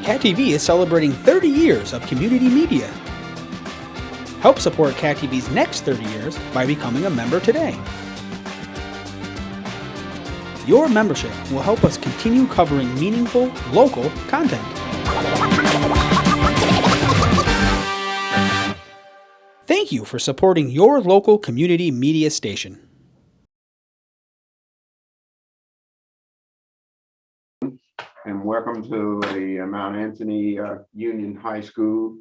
Cat TV is celebrating 30 years of community media. Help support Cat TV's next 30 years by becoming a member today. Your membership will help us continue covering meaningful, local content. Thank you for supporting your local community media station. And welcome to the Mount Anthony Union High School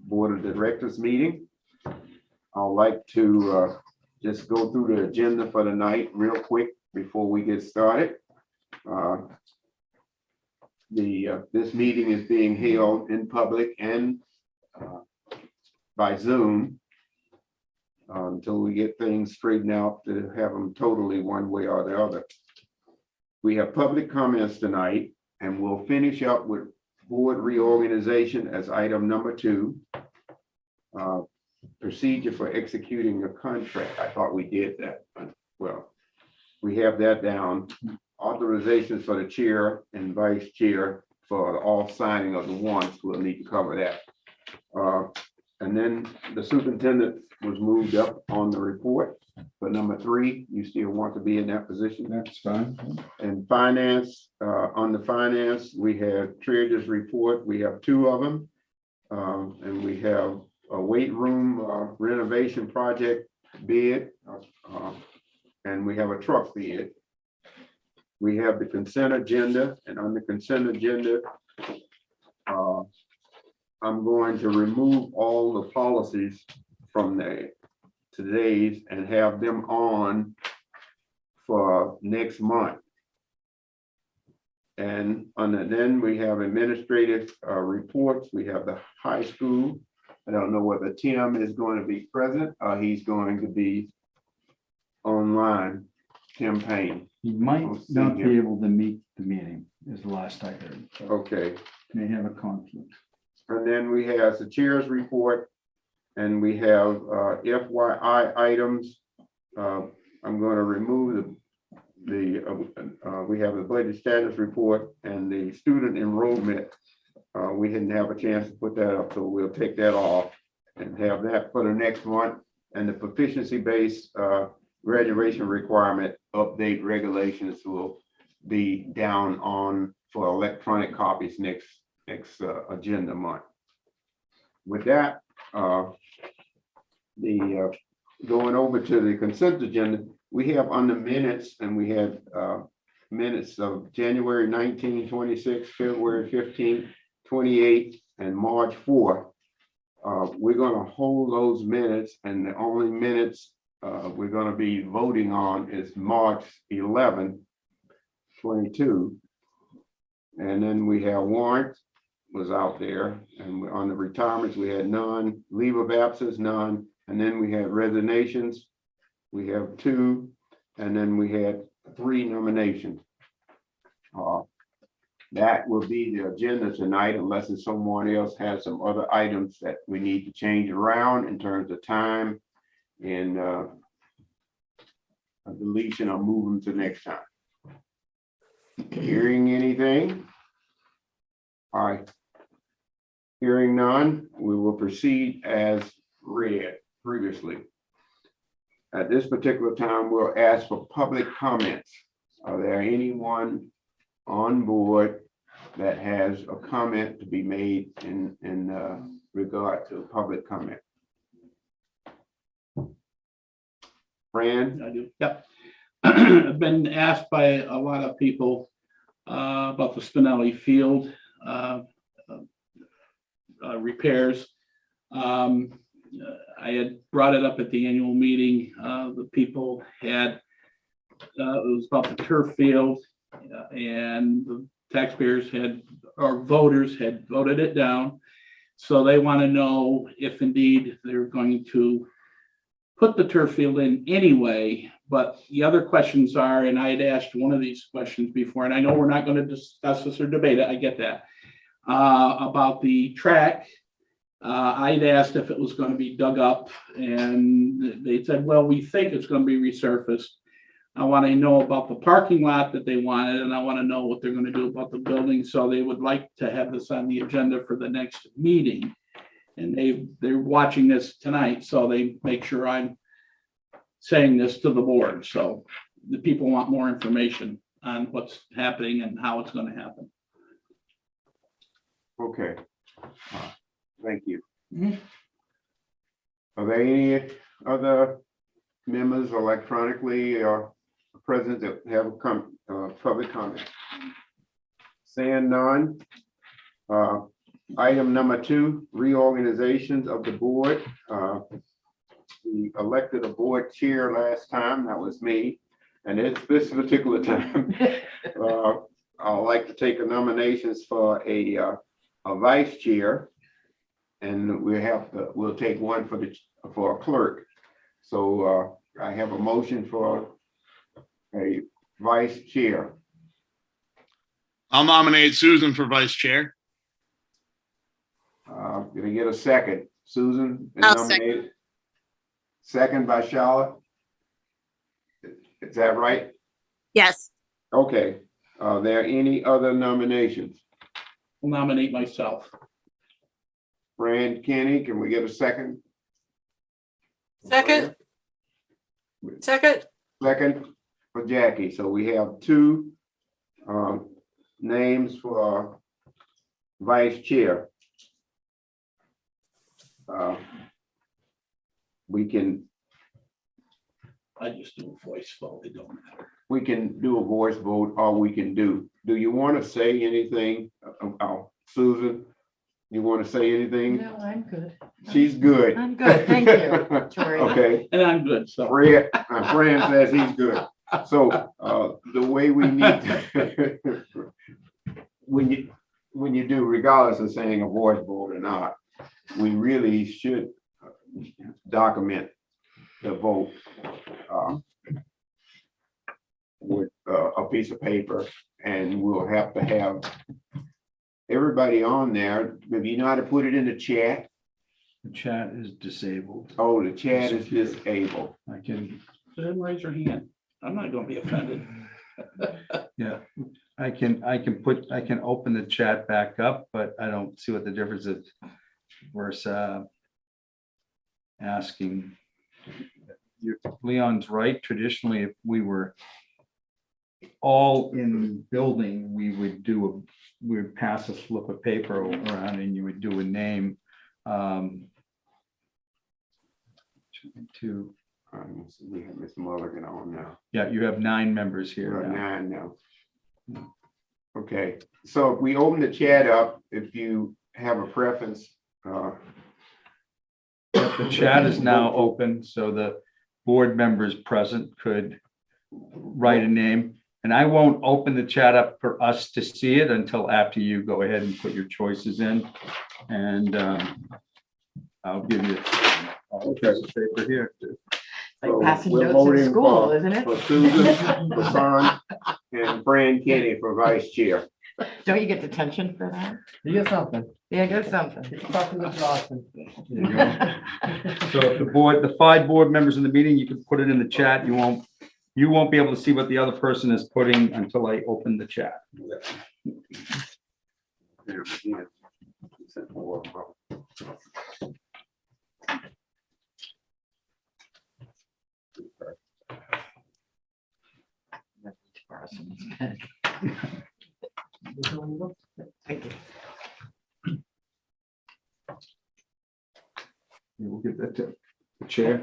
Board of Directors meeting. I'd like to just go through the agenda for the night real quick before we get started. This meeting is being held in public and by Zoom until we get things straightened out to have them totally one way or the other. We have public comments tonight, and we'll finish up with board reorganization as item number 2. Procedure for executing a contract. I thought we did that, but well, we have that down. Authorizations for the chair and vice chair for the off signing of the warrants. We'll need to cover that. And then the superintendent was moved up on the report. But number 3, you still want to be in that position? That's fine. And finance, on the finance, we have treasurer's report. We have 2 of them. And we have a weight room renovation project bid. And we have a truck bid. We have the consent agenda. And on the consent agenda, I'm going to remove all the policies from today's and have them on for next month. And then we have administrative reports. We have the high school. I don't know whether Tim is going to be present or he's going to be online. Tim Payne. He might not be able to meet the meeting, is the last I heard. So okay. may have a conflict. And then we have the chair's report. And we have FYI items. I'm going to remove we have the budget status report and the student enrollment. We didn't have a chance to put that up, so we'll take that off and have that for the next month. And the proficiency-based graduation requirement update regulations will be down on for electronic copies next agenda month. With that, going over to the consent agenda, we have on the minutes, and we had minutes of January 19, 26, February 15, 28, and March 4. We're going to hold those minutes, and the only minutes we're going to be voting on is March 11, 22. And then we have warrants was out there, and on the retirements we had none, leave of absence none, and then we had resignations, we have 2, and then we had 3 nominations. That will be the agenda tonight, unless someone else has some other items that we need to change around in terms of time and a deletion or moving to next time. Hearing anything? All right. Hearing none, we will proceed as read previously. At this particular time, we'll ask for public comments. Are there anyone on board that has a comment to be made in regard to public comment? Fran? I do. Yep. I've been asked by a lot of people about the Spinelli Field repairs. I had brought it up at the annual meeting. The people had, it was about the turf field, and the taxpayers or voters had voted it down. So they want to know if indeed they're going to put the turf field in anyway. But the other questions are, and I had asked one of these questions before, and I know we're not going to discuss this or debate it, I get that, about the track. I'd asked if it was going to be dug up, and they said, well, we think it's going to be resurfaced. I want to know about the parking lot that they wanted, and I want to know what they're going to do about the building. So they would like to have this on the agenda for the next meeting. And they're watching this tonight, so they make sure I'm saying this to the board. So the people want more information on what's happening and how it's going to happen. Okay. Thank you. Mhm. Are there any other members electronically or present that have public comment? Seeing none. Item number 2, reorganizations of the board. We elected a board chair last time, that was me. And this particular time, I'd like to take a nominations for a vice chair. And we'll take one for a clerk. So I have a motion for a vice chair. I'll nominate Susan for vice chair. Gonna get a second. Susan is I'll nominated. Second by Charlotte. Is that right? Yes, Okay. Are there any other nominations? I'll nominate myself. Fran Kenny, can we get a second? Second. Second. Second for Jackie. So we have 2 names for vice chair. We can I just do a voice vote. It don't matter. do a voice vote, or we can do you want to say anything? Susan, you want to say anything? No, I'm good. She's good. I'm good, thank you, Tori. Okay, And I'm good, so. Fran says he's good. So the way we need to, when you do, regardless of saying a voice vote or not, we really should document the vote with a piece of paper, and we'll have to have everybody on there. Maybe you know how to put it in the chat. The chat is disabled. Oh, the chat is disabled. I can, So then raise your hand. I'm not gonna be offended. yeah, I can open the chat back up, but I don't see what the difference is versus asking. Leon's right. Traditionally, if we were all in the building, we would pass a slip of paper around and you would do a name. We have Ms. Mulligan on now. Yeah, you have 9 members We're here at now. 9 now. Okay, so if we open the chat up, if you have a preference. The chat is now open, so the board members present could write a name. And I won't open the chat up for us to see it until after you go ahead and put your choices in. And I'll give you a piece of paper here. So Like passing we're notes in voting school, for- isn't it? For Susan, for Son, and Fran Kenny for vice chair. Don't you get detention for that? You get something. Yeah, get something. You can talk to Mr. Austin. There you go. So if the 5 board members in the meeting, you can put it in the chat. You won't be able to see what the other person is putting until I open the chat. Thank you. We'll give that to the chair.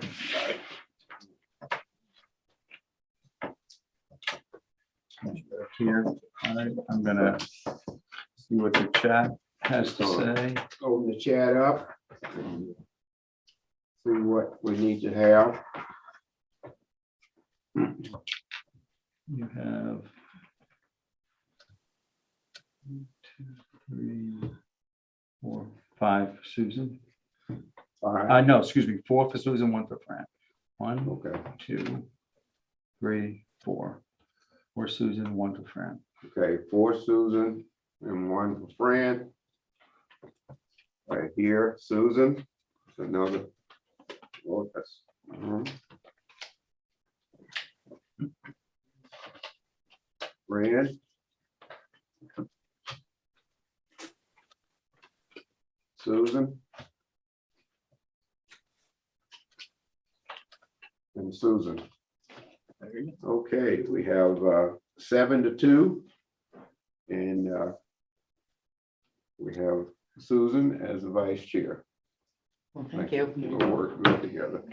Here, all right, I'm gonna see what the chat has to say. Open the chat up. See what we need to have. You have 1, 2, 3, 4, 5 for Susan. All right, No, excuse me, 4 for Susan, 1 for Fran. 1, okay, 2, 3, 4. For Susan, 1 for Fran. okay, 4 Susan and 1 for Fran. Right here, Susan, another. Oh, that's, Fran. Susan. And Susan. Okay, we have 7-2. And we have Susan as the vice chair. Well, thank you. We'll work good together.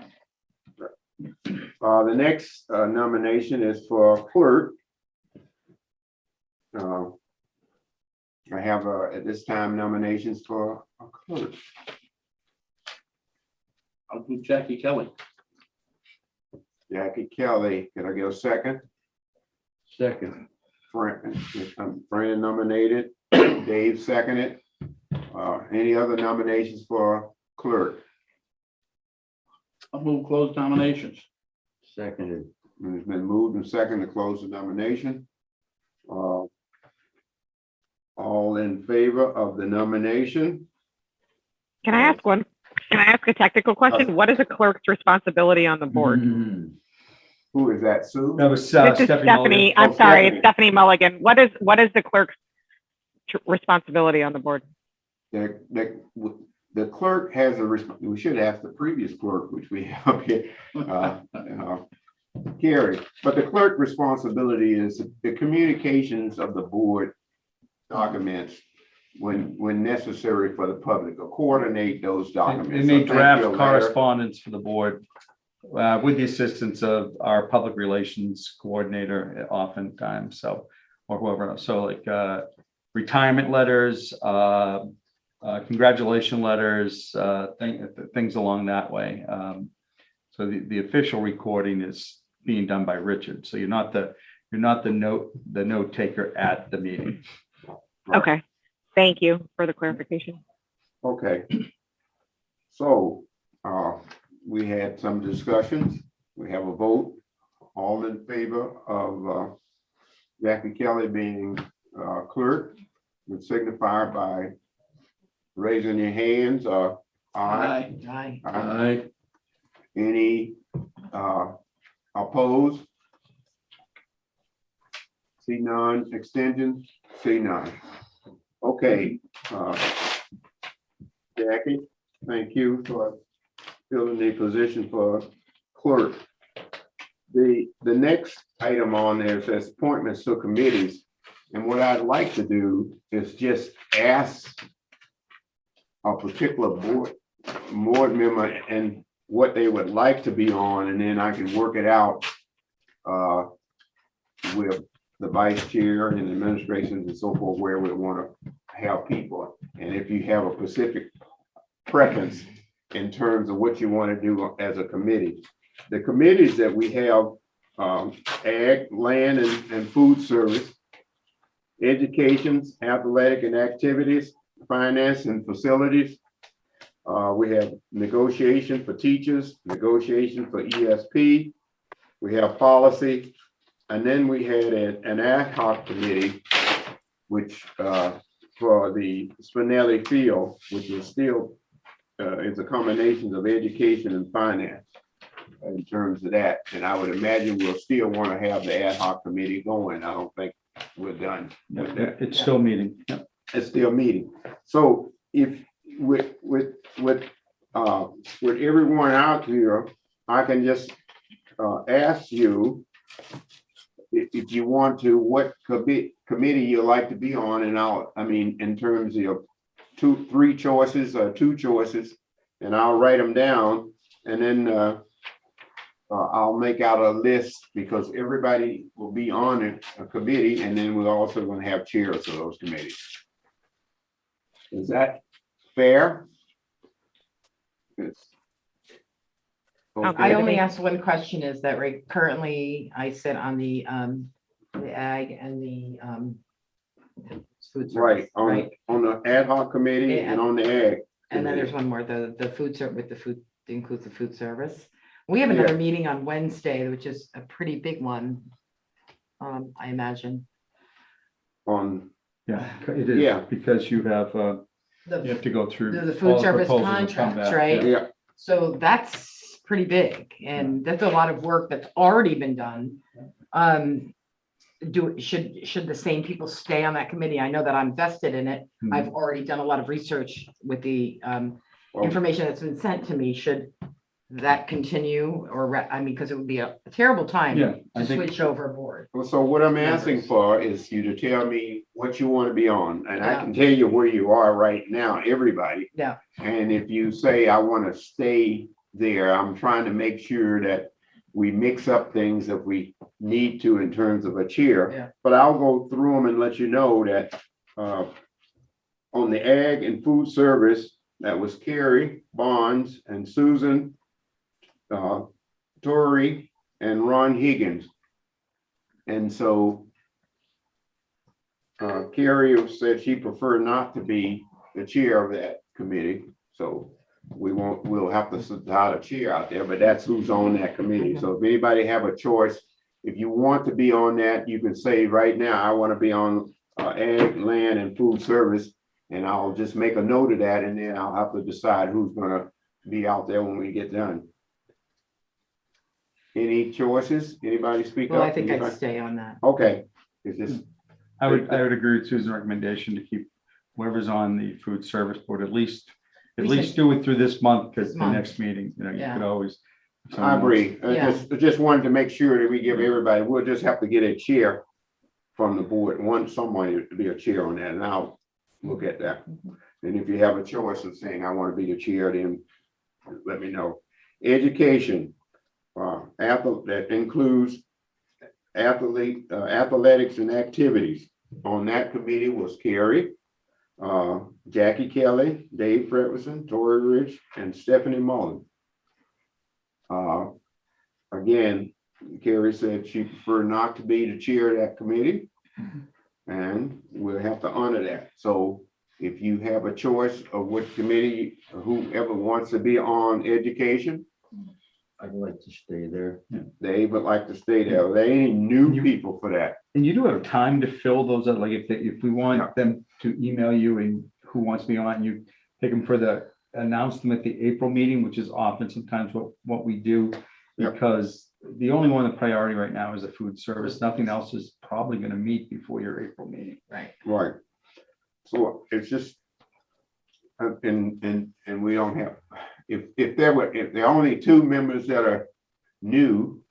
The next nomination is for clerk. I have at this time nominations for a clerk. I'll do Jackie Kelly. Jackie Kelly, can I get a second? Second. Fran nominated, Dave seconded. Any other nominations for clerk? I'll move close nominations. Seconded. And it's been moved and seconded to close the nomination. All in favor of the nomination? Can I ask a technical question? What is a clerk's responsibility on the board? Who is that, Sue? That was This is Stephanie. Stephanie. I'm Oh, sorry, Stephanie. it's Stephanie Mulligan. What is the clerk's responsibility on the board? The clerk has we should ask the previous clerk, which we have here, Carrie, but the clerk responsibility is the communications of the board documents when necessary for the public, or coordinate those documents. They may So thank draft you, letter. correspondence for the board with the assistance of our public relations coordinator oftentimes, so, or whoever else. So like retirement letters, congratulation letters, things along that way. So the official recording is being done by Richard. So you're not the note taker at the meeting. Right. Okay, thank you for the clarification. Okay. So we had some discussions. We have a vote. All in favor of Jackie Kelly being clerk, would signify by raising your hands. Aye. Aye. Aye. Aye. Any opposed? See none. Extensions? See none. Okay. Jackie, thank you for filling the position for clerk. The next item on there says appointments to committees. And what I'd like to do is just ask a particular board member and what they would like to be on, and then I can work it out with the vice chair and administrations and so forth, where we want to have people. And if you have a specific preference in terms of what you want to do as a committee. The committees that we have, ag, land and food service, educations, athletic and activities, finance and facilities. We have negotiation for teachers, negotiation for ESP. We have policy. And then we had an ad hoc committee, which for the Spinelli Field, which is still is a combination of education and finance in terms of that. And I would imagine we'll still want to have the ad hoc committee going. I don't think we're done with that. It's still meeting. Yep. It's still meeting. So if with everyone out here, I can just ask you if you want to, what committee you like to be on, and I mean, in terms of 3 choices or 2 choices, and I'll write them down, and then I'll make out a list, because everybody will be on a committee, and then we're also going to have chairs of those committees. Is that fair? Yes. I only asked one question, is that right currently I sit on the ag and the food service, Right, on the ad hoc committee and on the ag. And then there's one more, the food service, with the food, includes the food service. We have another meeting on Wednesday, which is a pretty big one, I imagine. Yeah, it is. Yeah. Because you have to go through. The all food service proposals and come contracts, back. right? Yeah. Yeah, So that's pretty big, and that's a lot of work that's already been done. should the same people stay on that committee? I know that I'm vested in it. Hmm. I've already done a lot of research with the Well, information that's been sent to me. Should that continue or, I mean, because it would be a terrible time Yeah, I to think- switch over board. Well, so what I'm asking for is you to tell me what you want to be on, and I can tell you where you are right now, everybody. Yeah. And if you say, I want to stay there, I'm trying to make sure that we mix up things if we need to in terms of a chair. Yeah. But I'll go through them and let you know that on the ag and food service, that was Carrie Bonds and Susan Torrey and Ron Higgins. And so Carrie said she preferred not to be the chair of that committee. So we'll have to sit out a chair out there, but that's who's on that committee. So if anybody have a choice, if you want to be on that, you can say right now, I want to be on ag, land and food service. And I'll just make a note of that, and then I'll have to decide who's gonna be out there when we get done. Any choices? Anybody speak up? Well, I think I'd Anybody? stay on that. Okay, is this, I would agree with Susan's recommendation to keep whoever's on the food service board, at least do it through this month, because This the month. next meeting, you Yeah. could always. I agree. Yeah. Just wanted to make sure that we give everybody, we'll just have to get a chair from the board, someone to be a chair on that, and I'll look at that. And if you have a choice of saying, I want to be the chair, then let me know. Education, that includes athletics and activities. On that committee was Carrie, Jackie Kelly, Dave Frederickson, Tori Rich, and Stephanie Mullen. Again, Carrie said she preferred not to be the chair of that committee, and we'll have to honor that. So if you have a choice of what committee, whoever wants to be on education, I'd like to stay there. they would like to stay there. There ain't any new people for that. And you do have time to fill those out, like if we want them to email you and who wants to be on, you take them for the announcement at the April meeting, which is often sometimes what we do. Yep. Because the only one, the priority right now is the food service. Nothing else is probably going to meet before your April meeting. Right. Right. So it's just, and we don't have, if there are only two members that are new.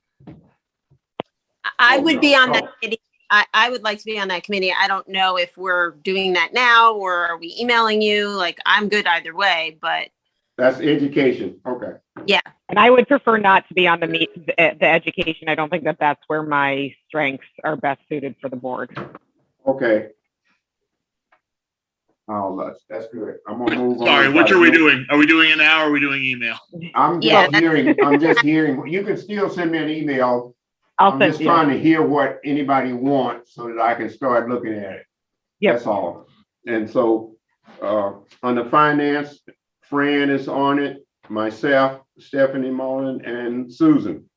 I Oh, would no. be on that Oh. committee. I would like to be on that committee. I don't know if we're doing that now or are we emailing you? Like, I'm good either way, but That's education. Okay. And I would prefer not to be on the education. I don't think that that's where my strengths are best suited for the board. Okay. Oh, that's good. I'm gonna move on. Sorry, which are we doing? Are we doing it now or are we doing email? I'm Yeah. just hearing, you can still send me an email. I'll I'm send just you. trying to hear what anybody wants so that I can start looking at it. Yep. That's all. And so, on the finance, Fran is on it, myself, Stephanie Mullen, and Susan.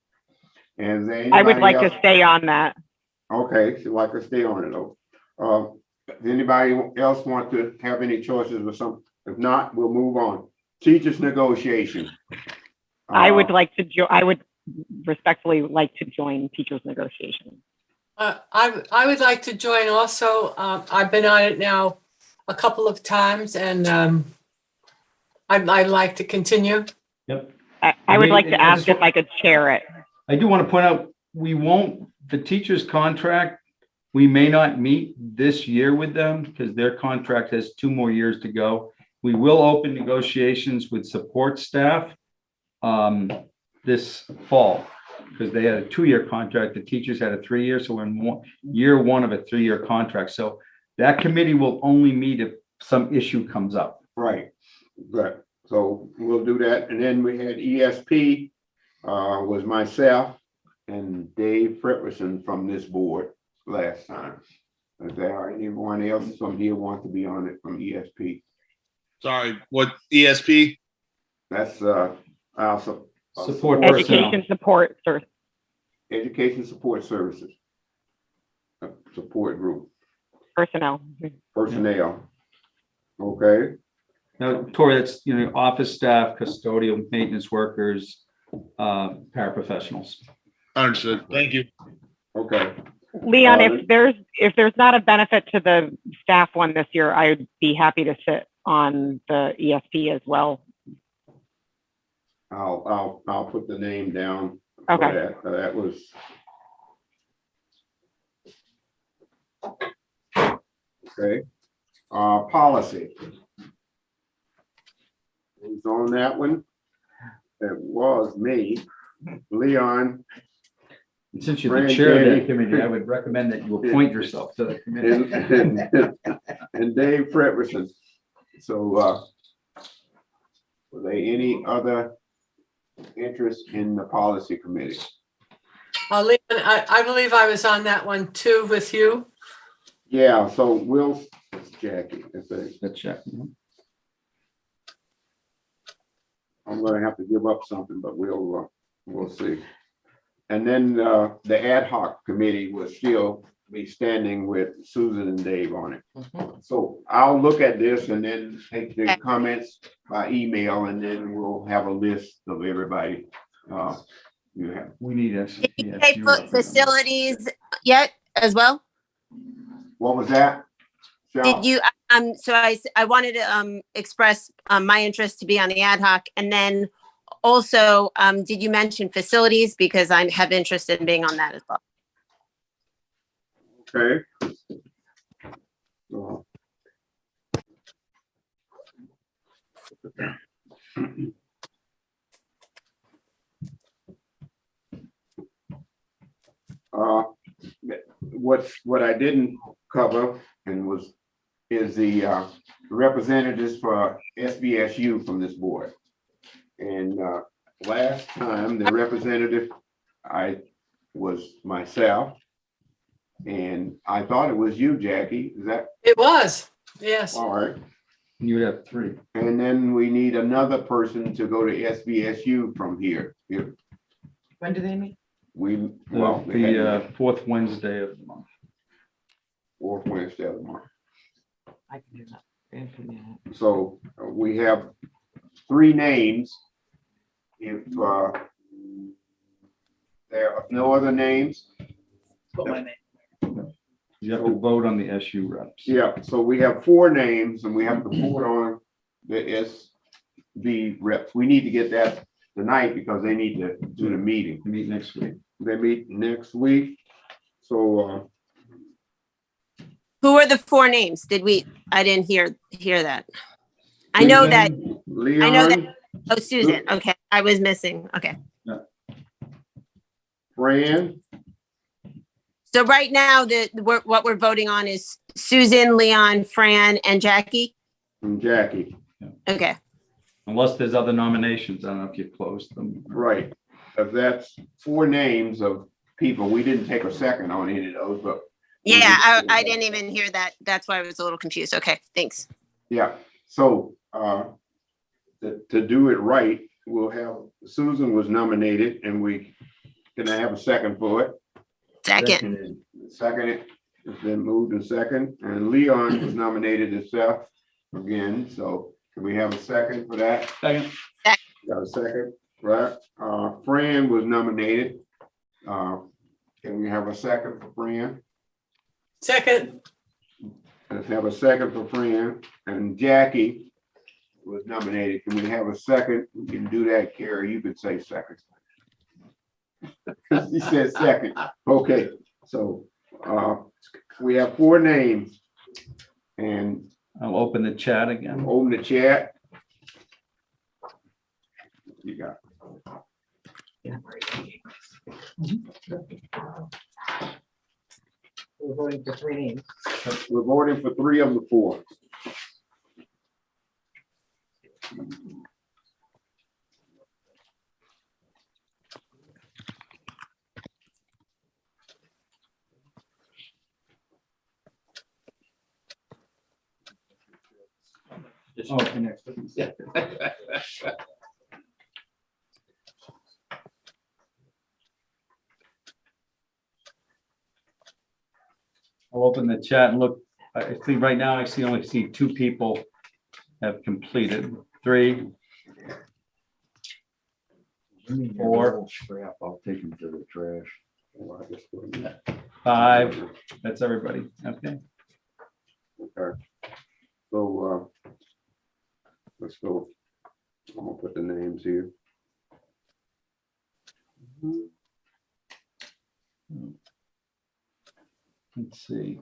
And is there I would anybody like else? to stay on that. Okay, so like to stay on it though. Does anybody else want to have any choices or something? If not, we'll move on. Teachers negotiation. I would respectfully like to join teachers negotiations. I would like to join also. I've been on it now a couple of times and I'd like to continue. Yep. I would like to And I ask if I could chair it. I do want to point out, the teacher's contract, we may not meet this year with them because their contract has 2 more years to go. We will open negotiations with support staff this fall because they had a 2-year contract. The teachers had a 3-year, so we're in year 1 of a 3-year contract. So that committee will only meet if some issue comes up. Right, good. So we'll do that. And then we had ESP, was myself and Dave Frederickson from this board last time. Is there anyone else from here want to be on it from ESP? Sorry, what ESP? That's our Support personnel. Education support, sir. Education Support Services. Support group, Personnel. personnel. Okay, Now, Tori, that's, office staff, custodial, maintenance workers, paraprofessionals. Understood. Thank you. okay. Leon, if there's not a benefit to the staff one this year, I would be happy to sit on the ESP as well. I'll put the name down. for Okay. that. That was. Okay, policy. Who's on that one? It was me, Leon, Since you're the chair of that committee, I would recommend that you appoint yourself to the committee. and Dave Frederickson. So, were there any other interest in the policy committee? Leon, I believe I was on that one too with you. Yeah, so Will, Jackie, That's check. I'm gonna have to give up something, but we'll see. And then the ad hoc committee will still be standing with Susan and Dave on it. So I'll look at this and then take the comments by email, and then we'll have a list of everybody. You have. We need a. Did you say facilities yet as well? What was that? Did you, so I wanted to express my interest to be on the ad hoc, and then also, did you mention facilities? Because I have interest in being on that as well. Okay. What I didn't cover and is the representatives for SBSU from this board. And last time the representative, was myself. And I thought it was you, Jackie. Is that It was, yes. all right? You would have 3. And then we need another person to go to SBSU from here. When do they meet? We The 4th Wednesday of the month. Fourth Wednesday of the month. I can do that. And put me on it. So we have 3 names. If there are no other names, Put my name. You have to vote on the SU reps. yeah, so we have 4 names and we have to vote on the SB reps. We need to get that tonight because they need to do the meeting. We meet next week. They meet next week. So Who are the 4 names? I didn't hear that. I know that, Leon, oh, Susan, okay, I was missing, okay. Fran, So right now, what we're voting on is Susan, Leon, Fran, and Jackie? and Jackie. Okay, Unless there's other nominations. I don't know if you've closed them. Right. If that's 4 names of people. We didn't take a second on any of those, but yeah, I didn't even hear that. That's why I was a little confused. Okay, thanks. yeah. So to do it right, we'll have, Susan was nominated and can I have a second for it? Second, Second, it's been moved and second, and Leon was nominated himself again, so can we have a second for that? Second. Got a second, right? Fran was nominated. Can we have a second for Fran? Second, Let's have a second for Fran, and Jackie was nominated. Can we have a second? We can do that, Carrie, you could say second. He said second. Okay, so we have 4 names, and I'll open the chat again. open the chat. You got. We're voting for 3 names. We're voting for 3 of the 4. Oh, okay, next. I'll open the chat and look. I think right now I only see 2 people have completed. 3. Give me your 4. little scrap, I'll take them to the trash. Well, I guess we're- 5, that's everybody, okay? Okay. So, let's go. I'm gonna put the names here. Let's see.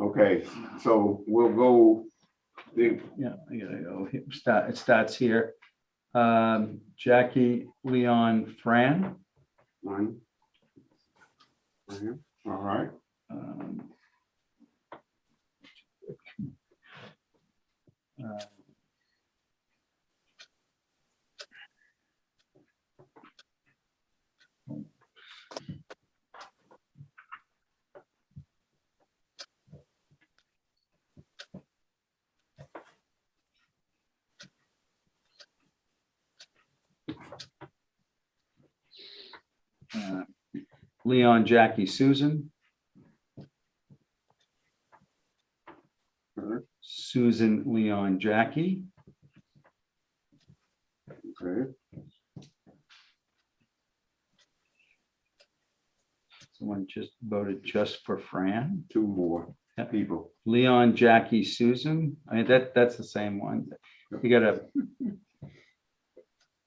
Okay, so we'll go. Yeah, I gotta go, it starts here. Jackie, Leon, Fran. One. All right, um, uh, Leon, Jackie, Susan. Sure. Susan, Leon, Jackie. okay, Someone just voted just for Fran. 2 more Yep. people. Leon, Jackie, Susan. I mean, that's the same one. You gotta.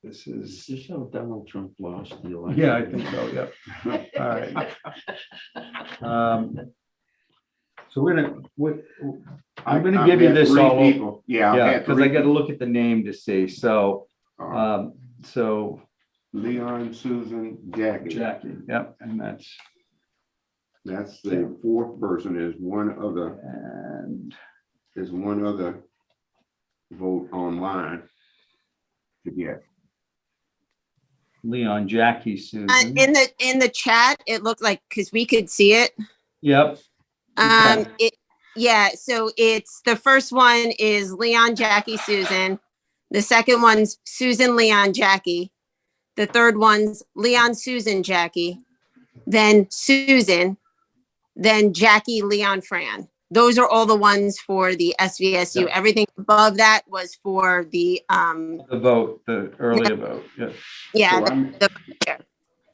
This Is is, this how Donald Trump lost the election? yeah, I think so, yep. All right. So I'm gonna give you I've had this 3 all. people. Yeah. I've Yeah, had because 3 I gotta people. look at the name to see, so, Uh, so Leon, Susan, Jackie. Jackie, yep, and that's, That's the 4th person. Is one other vote online to get. Leon, Jackie, Susan, In the chat, it looked like, because we could see it. yep. Okay. Yeah, so it's, the first one is Leon, Jackie, Susan. The second one's Susan, Leon, Jackie. The third one's Leon, Susan, Jackie. Then Susan, then Jackie, Leon, Fran. Those are all the ones for the SVSU. Yeah. Everything above that was for the, The vote, the earlier vote, yeah. yeah, So I'm- the-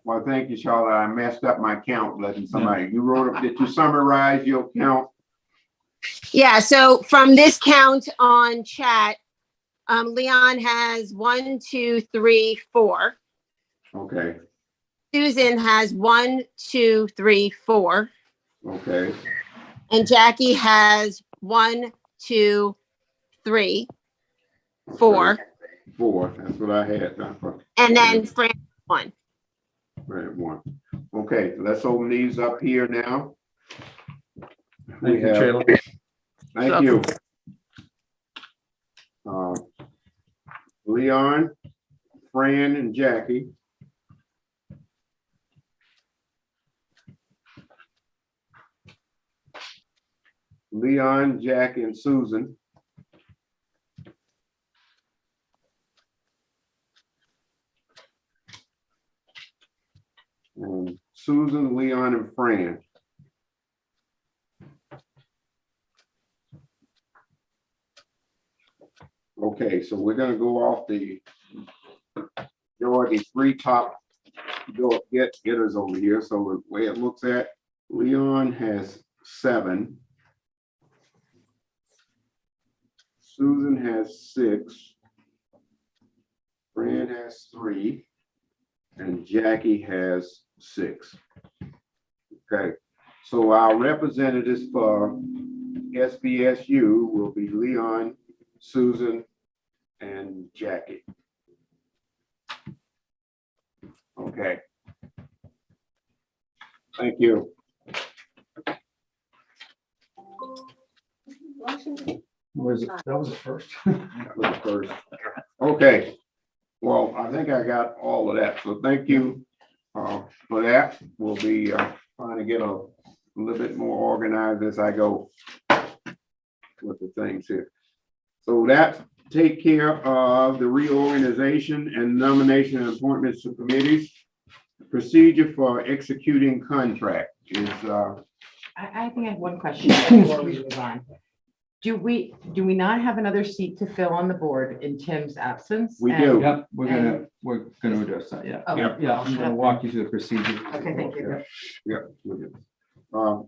Well, thank you, Charlotte. I messed up my count, letting somebody, you wrote, did you summarize your count? yeah, so from this count on chat, Leon has 1, 2, 3, 4. Okay, Susan has 1, 2, 3, 4. okay, And Jackie has 1, 2, 3, 4. 4, that's what I had. And then Fran 1. Right, 1. Okay, so let's open these up here now. Thank you, Taylor. Thank you. Leon, Fran, and Jackie. Leon, Jackie, and Susan. And Susan, Leon, and Fran. Okay, so we're gonna go off the, there are the 3 top getters over here. So the way it looks at, Leon has 7. Susan has 6. Fran has 3. And Jackie has 6. Okay, so our representatives for SVSU will be Leon, Susan, and Jackie. Okay. Thank you. Was it, that was the first? That was the first. Okay. Well, I think I got all of that. So thank you for that. We'll be trying to get a little bit more organized as I go with the things here. So that take care of the reorganization and nomination and appointments to committees. Procedure for executing contract is I think I have one question before we move on. Do we not have another seat to fill on the board in Tim's absence? We And- do. Yep, we're gonna address that, yeah. Okay. Yeah, I'm gonna walk you through the procedure. Okay, thank you. Yeah. we do.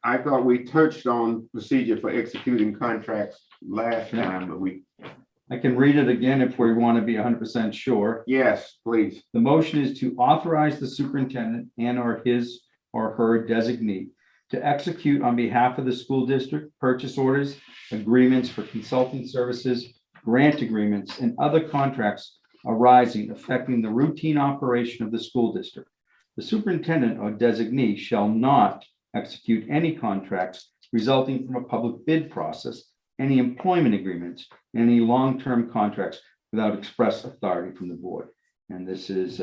I thought we touched on procedure for executing contracts last Yeah. time, but I can read it again if we want to be 100% sure. yes, please. The motion is to authorize the superintendent and or his or her designee to execute on behalf of the school district purchase orders, agreements for consulting services, grant agreements, and other contracts arising affecting the routine operation of the school district. The superintendent or designee shall not execute any contracts resulting from a public bid process, any employment agreements, any long-term contracts without express authority from the board. And this is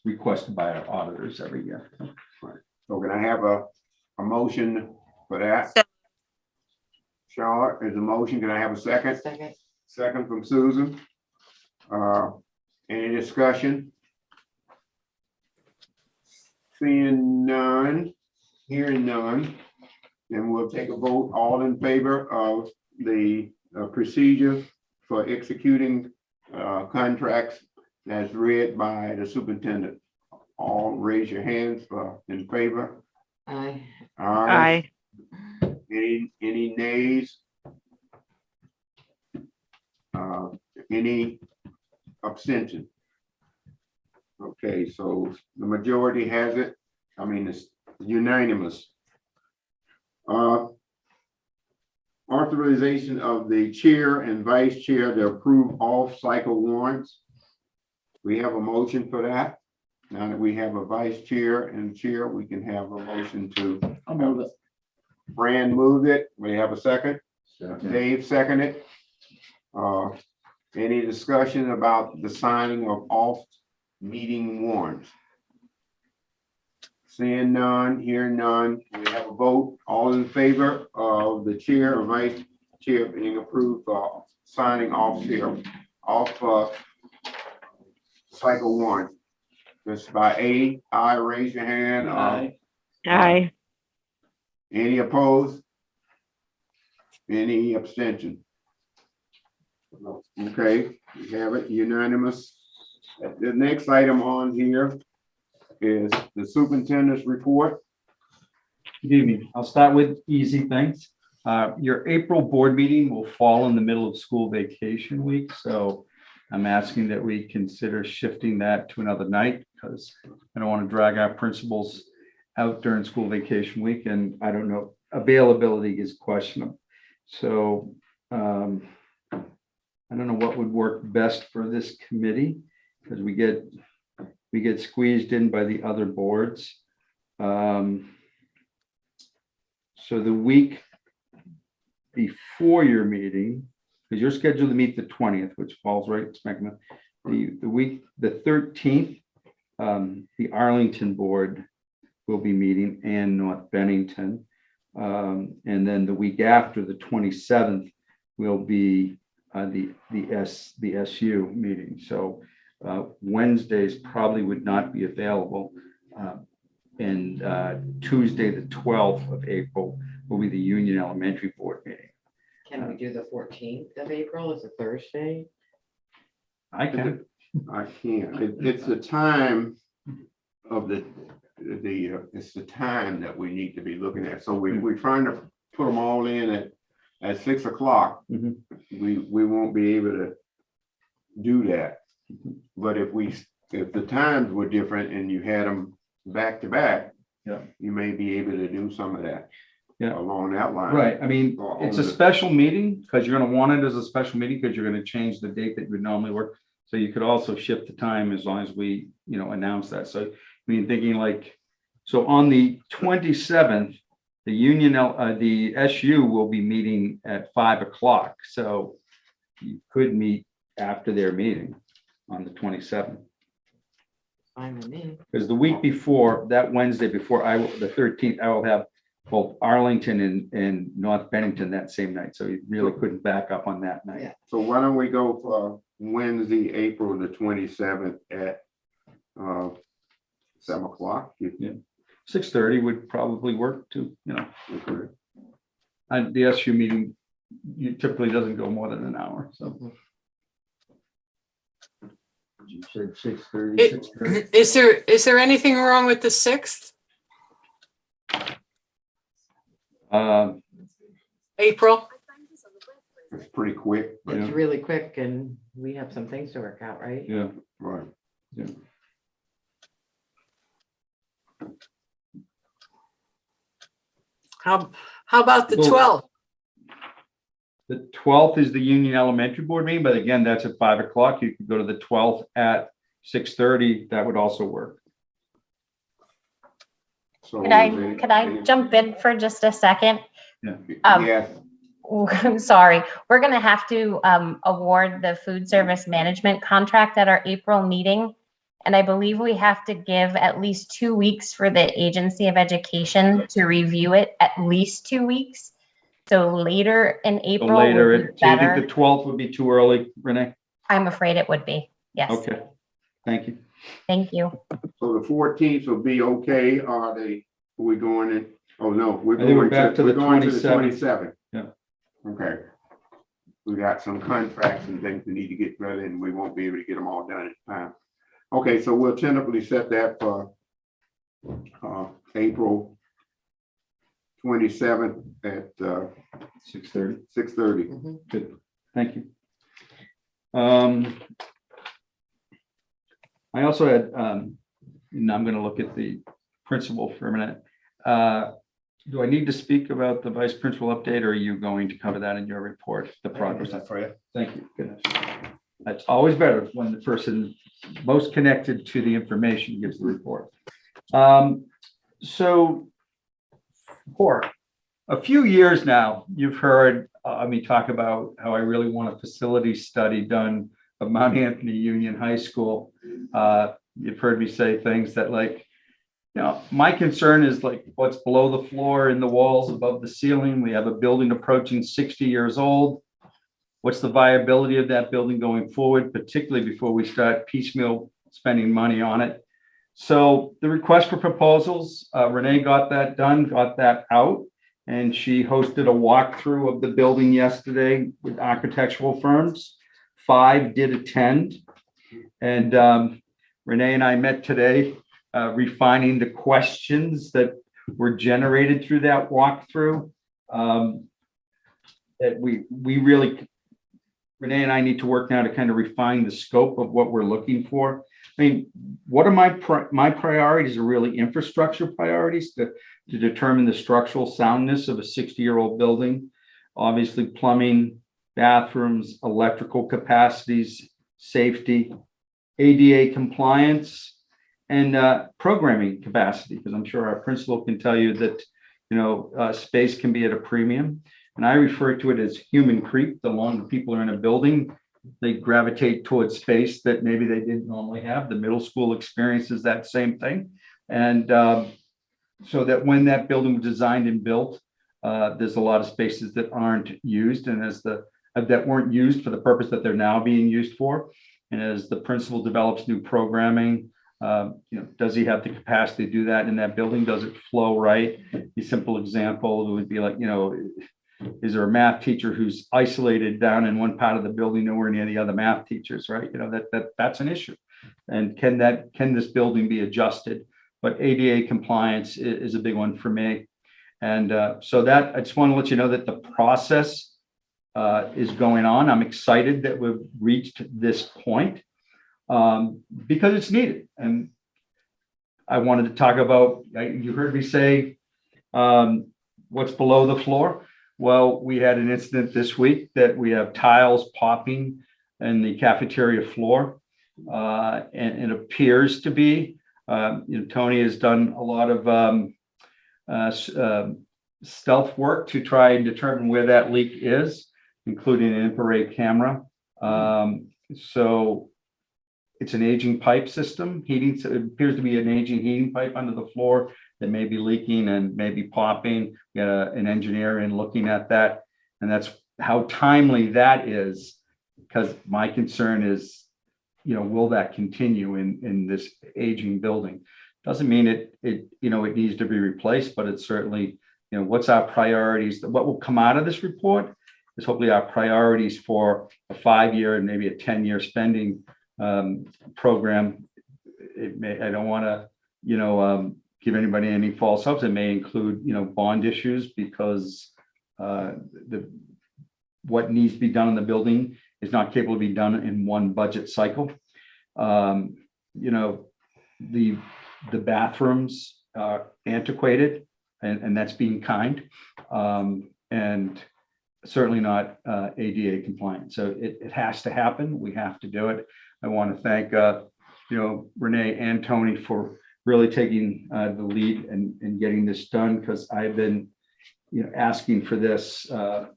requested by our auditors every year. So can I have a motion for that? So- Charlotte, is a motion. Can I have a second? Second. Second from Susan. Any discussion? Seeing none, hearing none, then we'll take a vote. All in favor of the procedure for executing contracts as read by the superintendent. All raise your hands in favor. Aye. Aye. Any nays? Any abstention? Okay, so the majority has it. I mean, it's unanimous. Authorization of the chair and vice chair to approve off-cycle warrants. We have a motion for that. Now that we have a vice chair and chair, we can have a motion to. I'll move it. Fran moved it. We have a second. Second. Dave seconded. Any discussion about the signing of off meeting warrants? Seeing none, hearing none, we have a vote. All in favor of the chair or vice chair being approved for signing off cycle warrant. Just by aye, raise your hand. Aye. Aye. Any opposed? Any abstention? Okay, we have it unanimous. The next item on here is the superintendent's report. Good evening. I'll start with easy things. Your April board meeting will fall in the middle of school vacation week, so I'm asking that we consider shifting that to another night because I don't want to drag our principals out during school vacation week, and I don't know, availability is questionable. So I don't know what would work best for this committee because we get squeezed in by the other boards. So the week before your meeting, because you're scheduled to meet the 20th, which falls right smack in the week, the 13th, the Arlington board will be meeting and North Bennington. And then the week after, the 27th, will be the SU meeting. So Wednesdays probably would not be available. And Tuesday, the 12th of April, will be the Union Elementary Board meeting. Can we do the 14th of April? It's a Thursday. I can. I can't. It's the time of it's the time that we need to be looking at. So we're trying to put them all in at 6 o'clock. Mhm. We won't be able to do that. But if the times were different and you had them back to back, Yeah. you may be able to do some of that. Yeah. Along that line. Right. I mean, Or it's a on the- special meeting because you're going to want it as a special meeting because you're going to change the date that you would normally work. So you could also shift the time as long as we, announce that. So I mean, thinking like, so on the 27th, the SU will be meeting at 5 o'clock. So you could meet after their meeting on the 27th. Fine with me. Because the week before, that Wednesday before the 13th, I will have both Arlington and North Bennington that same night. So you really couldn't back up on that night. Yeah. So why don't we go for Wednesday, April the 27th at 7 o'clock? Yeah. 6:30 would probably work too, Okay. the SU meeting typically doesn't go more than an hour, so. You said 6:30. Is there anything wrong with the 6th, April? It's pretty quick, but, It's really quick and we have some things to work out, right? Yeah, right. How about the Well- 12th? the 12th is the Union Elementary Board meeting, but again, that's at 5 o'clock. You could go to the 12th at 6:30. That would also work. So Could I, is it- could I jump in for just a second? Yes, I'm sorry. We're going to have to award the food service management contract at our April meeting. And I believe we have to give at least 2 weeks for the Agency of Education to review it, at least 2 weeks. So later in So April later, would be do you think better. the 12th would be too early, Renee? I'm afraid it would be. Yes. Okay, thank you. Thank you. so the 14th will be okay, are we going in, oh no, we're I think we're going back to we're the going to the 27th. 27th. Yeah. Okay. We got some contracts and things we need to get ready, and we won't be able to get them all done at time. Okay, so we'll tentatively set that for April 27th at 6:30. 6:30. Mhm. Good, thank you. I also had, and I'm gonna look at the principal for a minute. Do I need to speak about the vice principal update, or are you going to cover that in your report, the progress? for you. Thank you, goodness. That's always better when the person most connected to the information gives the report. So for a few years now, you've heard me talk about how I really want a facility study done of Mount Anthony Union High School. You've heard me say things that, like, you know, my concern is like what's below the floor in the walls above the ceiling. We have a building approaching 60 years old. What's the viability of that building going forward, particularly before we start piecemeal spending money on it? So the request for proposals, Renee got that done, got that out, and she hosted a walkthrough of the building yesterday with architectural firms. 5 did attend, and Renee and I met today, refining the questions that were generated through that walkthrough. That we really, Renee and I need to work now to kind of refine the scope of what we're looking for. I mean, what are my priorities are really infrastructure priorities to determine the structural soundness of a 60-year-old building. Obviously, plumbing, bathrooms, electrical capacities, safety, ADA compliance, and programming capacity, because I'm sure our principal can tell you that, you know, space can be at a premium. And I refer to it as human creep. The longer people are in a building, they gravitate towards space that maybe they didn't normally have. The middle school experiences that same thing. And so that when that building was designed and built, there's a lot of spaces that aren't used, and that weren't used for the purpose that they're now being used for. And as the principal develops new programming, you know, does he have the capacity to do that in that building? Does it flow right? A simple example would be like, you know, is there a math teacher who's isolated down in one part of the building, nowhere near the other math teachers, right? You know, that's an issue. And can this building be adjusted? But ADA compliance is a big one for me. And so that, I just want to let you know that the process is going on. I'm excited that we've reached this point because it's needed. And I wanted to talk about, you heard me say, what's below the floor. Well, we had an incident this week that we have tiles popping in the cafeteria floor. And it appears to be, you know, Tony has done a lot of stealth work to try and determine where that leak is, including an infrared camera. So it's an aging pipe system, heating. So it appears to be an aging heating pipe under the floor that may be leaking and maybe popping. We got an engineer in looking at that, and that's how timely that is. Because my concern is, you know, will that continue in this aging building? Doesn't mean it you know, it needs to be replaced, but it certainly what's our priorities, what will come out of this report is hopefully our priorities for a 5-year and maybe a 10-year spending program. I don't want to, give anybody any false hopes. It may include, bond issues because what needs to be done in the building is not capable of being done in one budget cycle. The bathrooms are antiquated, and that's being kind, and certainly not ADA compliant. So it has to happen. We have to do it. I want to thank Renee and Tony for really taking the lead and getting this done, because I've been asking for this for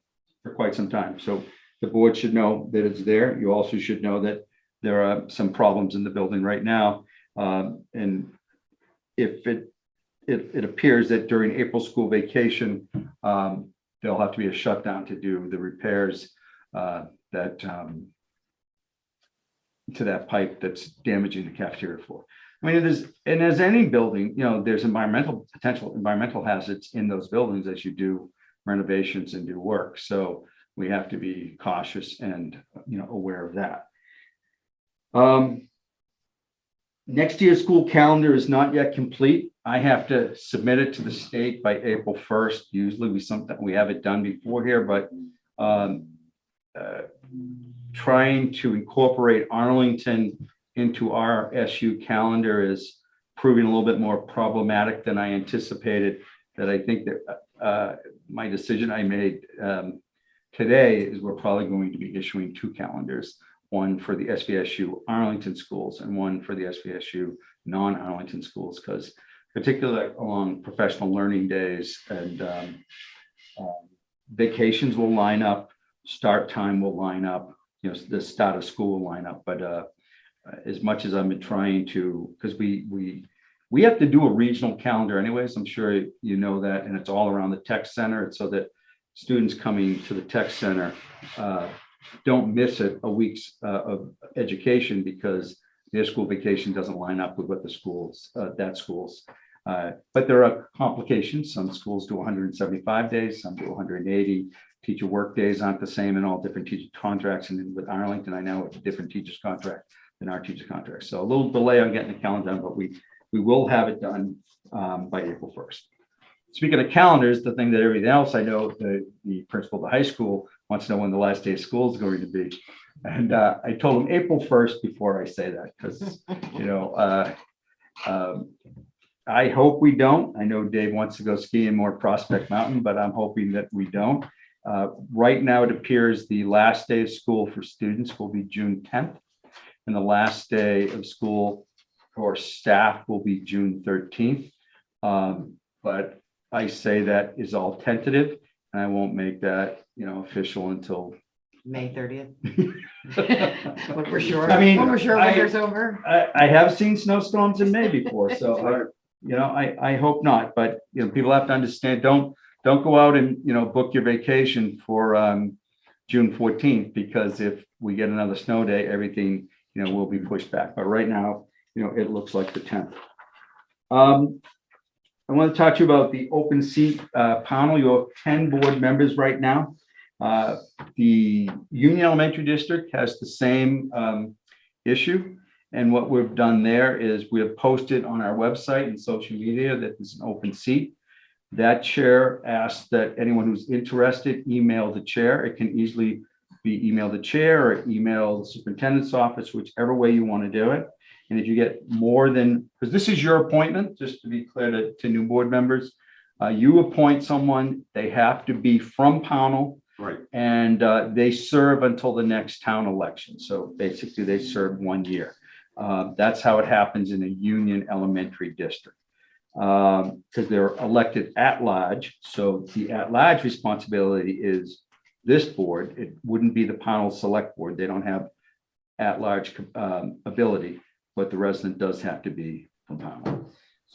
quite some time. So the board should know that it's there. You also should know that there are some problems in the building right now. And if it appears that during April school vacation, there'll have to be a shutdown to do the repairs that to that pipe that's damaging the cafeteria floor. I mean, as any building, there's potential environmental hazards in those buildings as you do renovations and do work. So we have to be cautious and aware of that. Next year's school calendar is not yet complete. I have to submit it to the state by April 1st. Usually we have it done before here, but trying to incorporate Arlington into our SU calendar is proving a little bit more problematic than I anticipated. That I think that my decision I made today is we're probably going to be issuing 2 calendars, one for the SVSU Arlington schools and one for the SVSU non-Arlington schools, because particularly along professional learning days and vacations will line up, start time will line up, the start of school will line up. But as much as I've been trying to, because we have to do a regional calendar anyways, I'm sure you know that, and it's all around the tech center. It's so that students coming to the tech center don't miss a week's of education because their school vacation doesn't line up with what the schools, but there are complications. Some schools do 175 days, some do 180. Teacher work days aren't the same in all different teacher contracts. And with Arlington, I know it's a different teacher's contract than our teacher contract. So a little delay on getting the calendar done, but we will have it done by April 1st. Speaking of calendars, the thing that everything else I know, the principal of the high school wants to know when the last day of school is going to be. And I told him April 1st before I say that, because, I hope we don't. I know Dave wants to go skiing more Prospect Mountain, but I'm hoping that we don't. Right now, it appears the last day of school for students will be June 10th, and the last day of school for staff will be June 13th. But I say that is all tentative, and I won't make that, official until May 30th. When we're sure. I mean, when we're sure winter's over. I have seen snowstorms in May before, so I hope not. But people have to understand. Don't go out and book your vacation for June 14th, because if we get another snow day, everything will be pushed back. But right now, it looks like the 10th. I want to talk to you about the open seat panel. You have 10 board members right now. The Union Elementary District has the same issue. And what we've done there is we have posted on our website and social media that there's an open seat. That chair asked that anyone who's interested email the chair. It can easily be email the chair or email the superintendent's office, whichever way you want to do it. And if you get more than, because this is your appointment, just to be clear to new board members, you appoint someone, they have to be from Pownell. Right. And they serve until the next town election. So basically they serve 1 year. That's how it happens in a Union Elementary District. Because they're elected at large. So the at large responsibility is this board. It wouldn't be the Pownell Select Board. They don't have at large ability, but the resident does have to be from Pownell.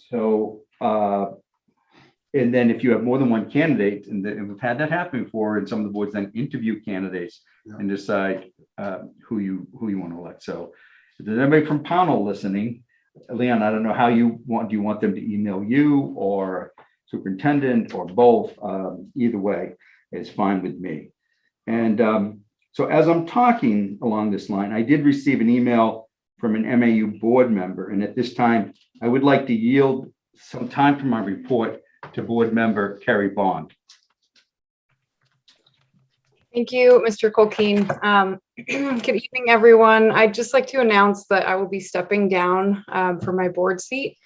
So, and then if you have more than one candidate, and we've had that happen before, and some of the boards then interview candidates and decide who you want to elect. So if there's anybody from Pownell listening, Leon, I don't know how you want. Do you want them to email you, or superintendent or both, either way is fine with me. And so as I'm talking along this line, I did receive an email from an MAU board member. And at this time, I would like to yield some time from my report to board member Kerry Bond. Thank you, Mr. Colkeen. Good evening, everyone. I'd just like to announce that I will be stepping down from my board seat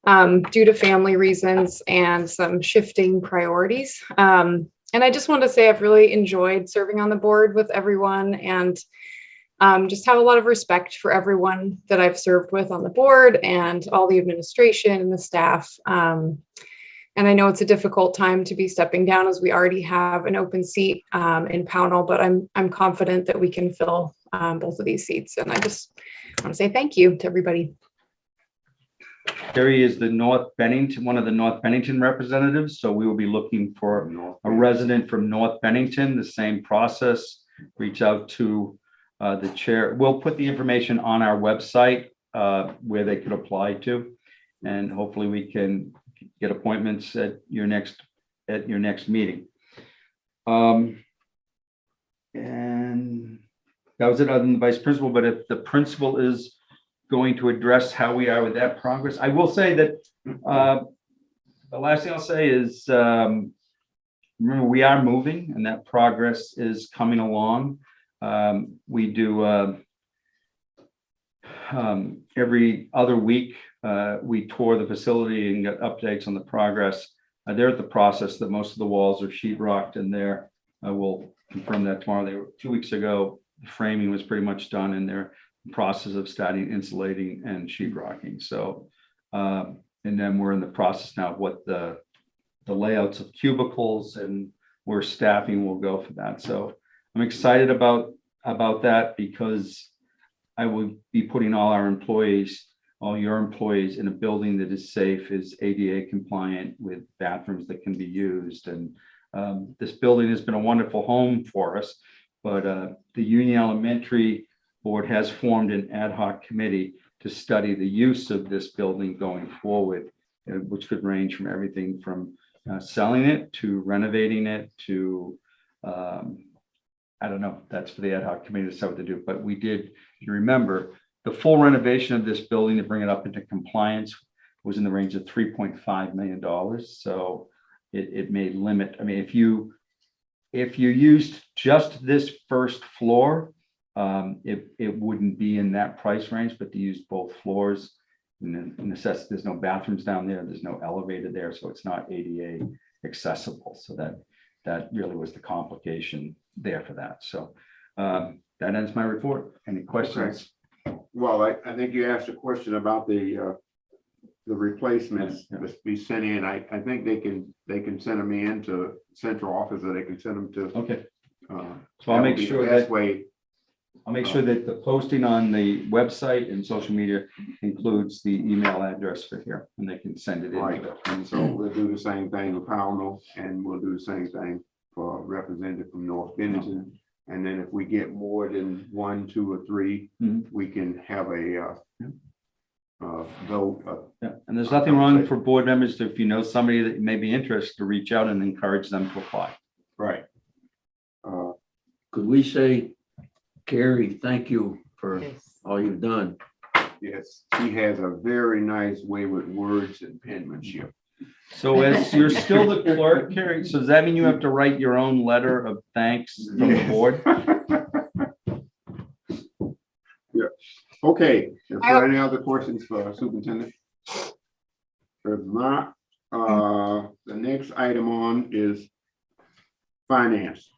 due to family reasons and some shifting priorities. And I just want to say I've really enjoyed serving on the board with everyone and just have a lot of respect for everyone that I've served with on the board and all the administration and the staff. And I know it's a difficult time to be stepping down as we already have an open seat in Pownell, but I'm confident that we can fill both of these seats. And I just want to say thank you to everybody. Kerry is the North Bennington, one of the North Bennington representatives. So we will be looking for a resident from North Bennington, the same process. Reach out to the chair. We'll put the information on our website where they could apply to, and hopefully we can get appointments at your next meeting. And that was it other than the vice principal, but if the principal is going to address how we are with that progress, I will say that the last thing I'll say is remember we are moving and that progress is coming along. We do every other week we tour the facility and get updates on the progress. They're at the process that most of the walls are sheetrocked and there. I will confirm that tomorrow. They were 2 weeks ago. The framing was pretty much done and they're in the process of starting insulating and sheetrocking. So, and then we're in the process now of what the layouts of cubicles and where staffing will go for that. So I'm excited about that because I will be putting all our employees, all your employees in a building that is safe, is ADA compliant with bathrooms that can be used. And this building has been a wonderful home for us, but the Union Elementary Board has formed an ad hoc committee to study the use of this building going forward, which could range from everything from selling it to renovating it to, I don't know, that's for the ad hoc committee to decide what to do. But we did, you remember, the full renovation of this building to bring it up into compliance was in the range of $3.5 million. So it may limit, I mean, if you used just this first floor, it wouldn't be in that price range, but to use both floors, there's no bathrooms down there, there's no elevator there, so it's not ADA accessible. So that really was the complication there for that. So that ends my report. Any questions? Okay. Well, I think you asked a question about the replacements that be sent in. I think they can send them in to central office, or they can send them to. Okay. So I'll make sure that I'll make sure that the posting on the website and social media includes the email address for here, and they can send it in. Right. And so we'll do the same thing with Pownell, and we'll do the same thing for representative from North Bennington. And then if we get more than 1, 2, or 3, we can have a vote. Yeah, and there's nothing wrong for board members to, if you know somebody that may be interested, to reach out and encourage them to apply. Right. Could we say, Carrie, thank you for all you've done. Yes, he has a very nice way with words and penmanship. So as you're still the clerk, Carrie, so does that mean you have to write your own letter of thanks from the board? Yeah. Okay. Is there any other questions for Superintendent? If not, the next item on is finance.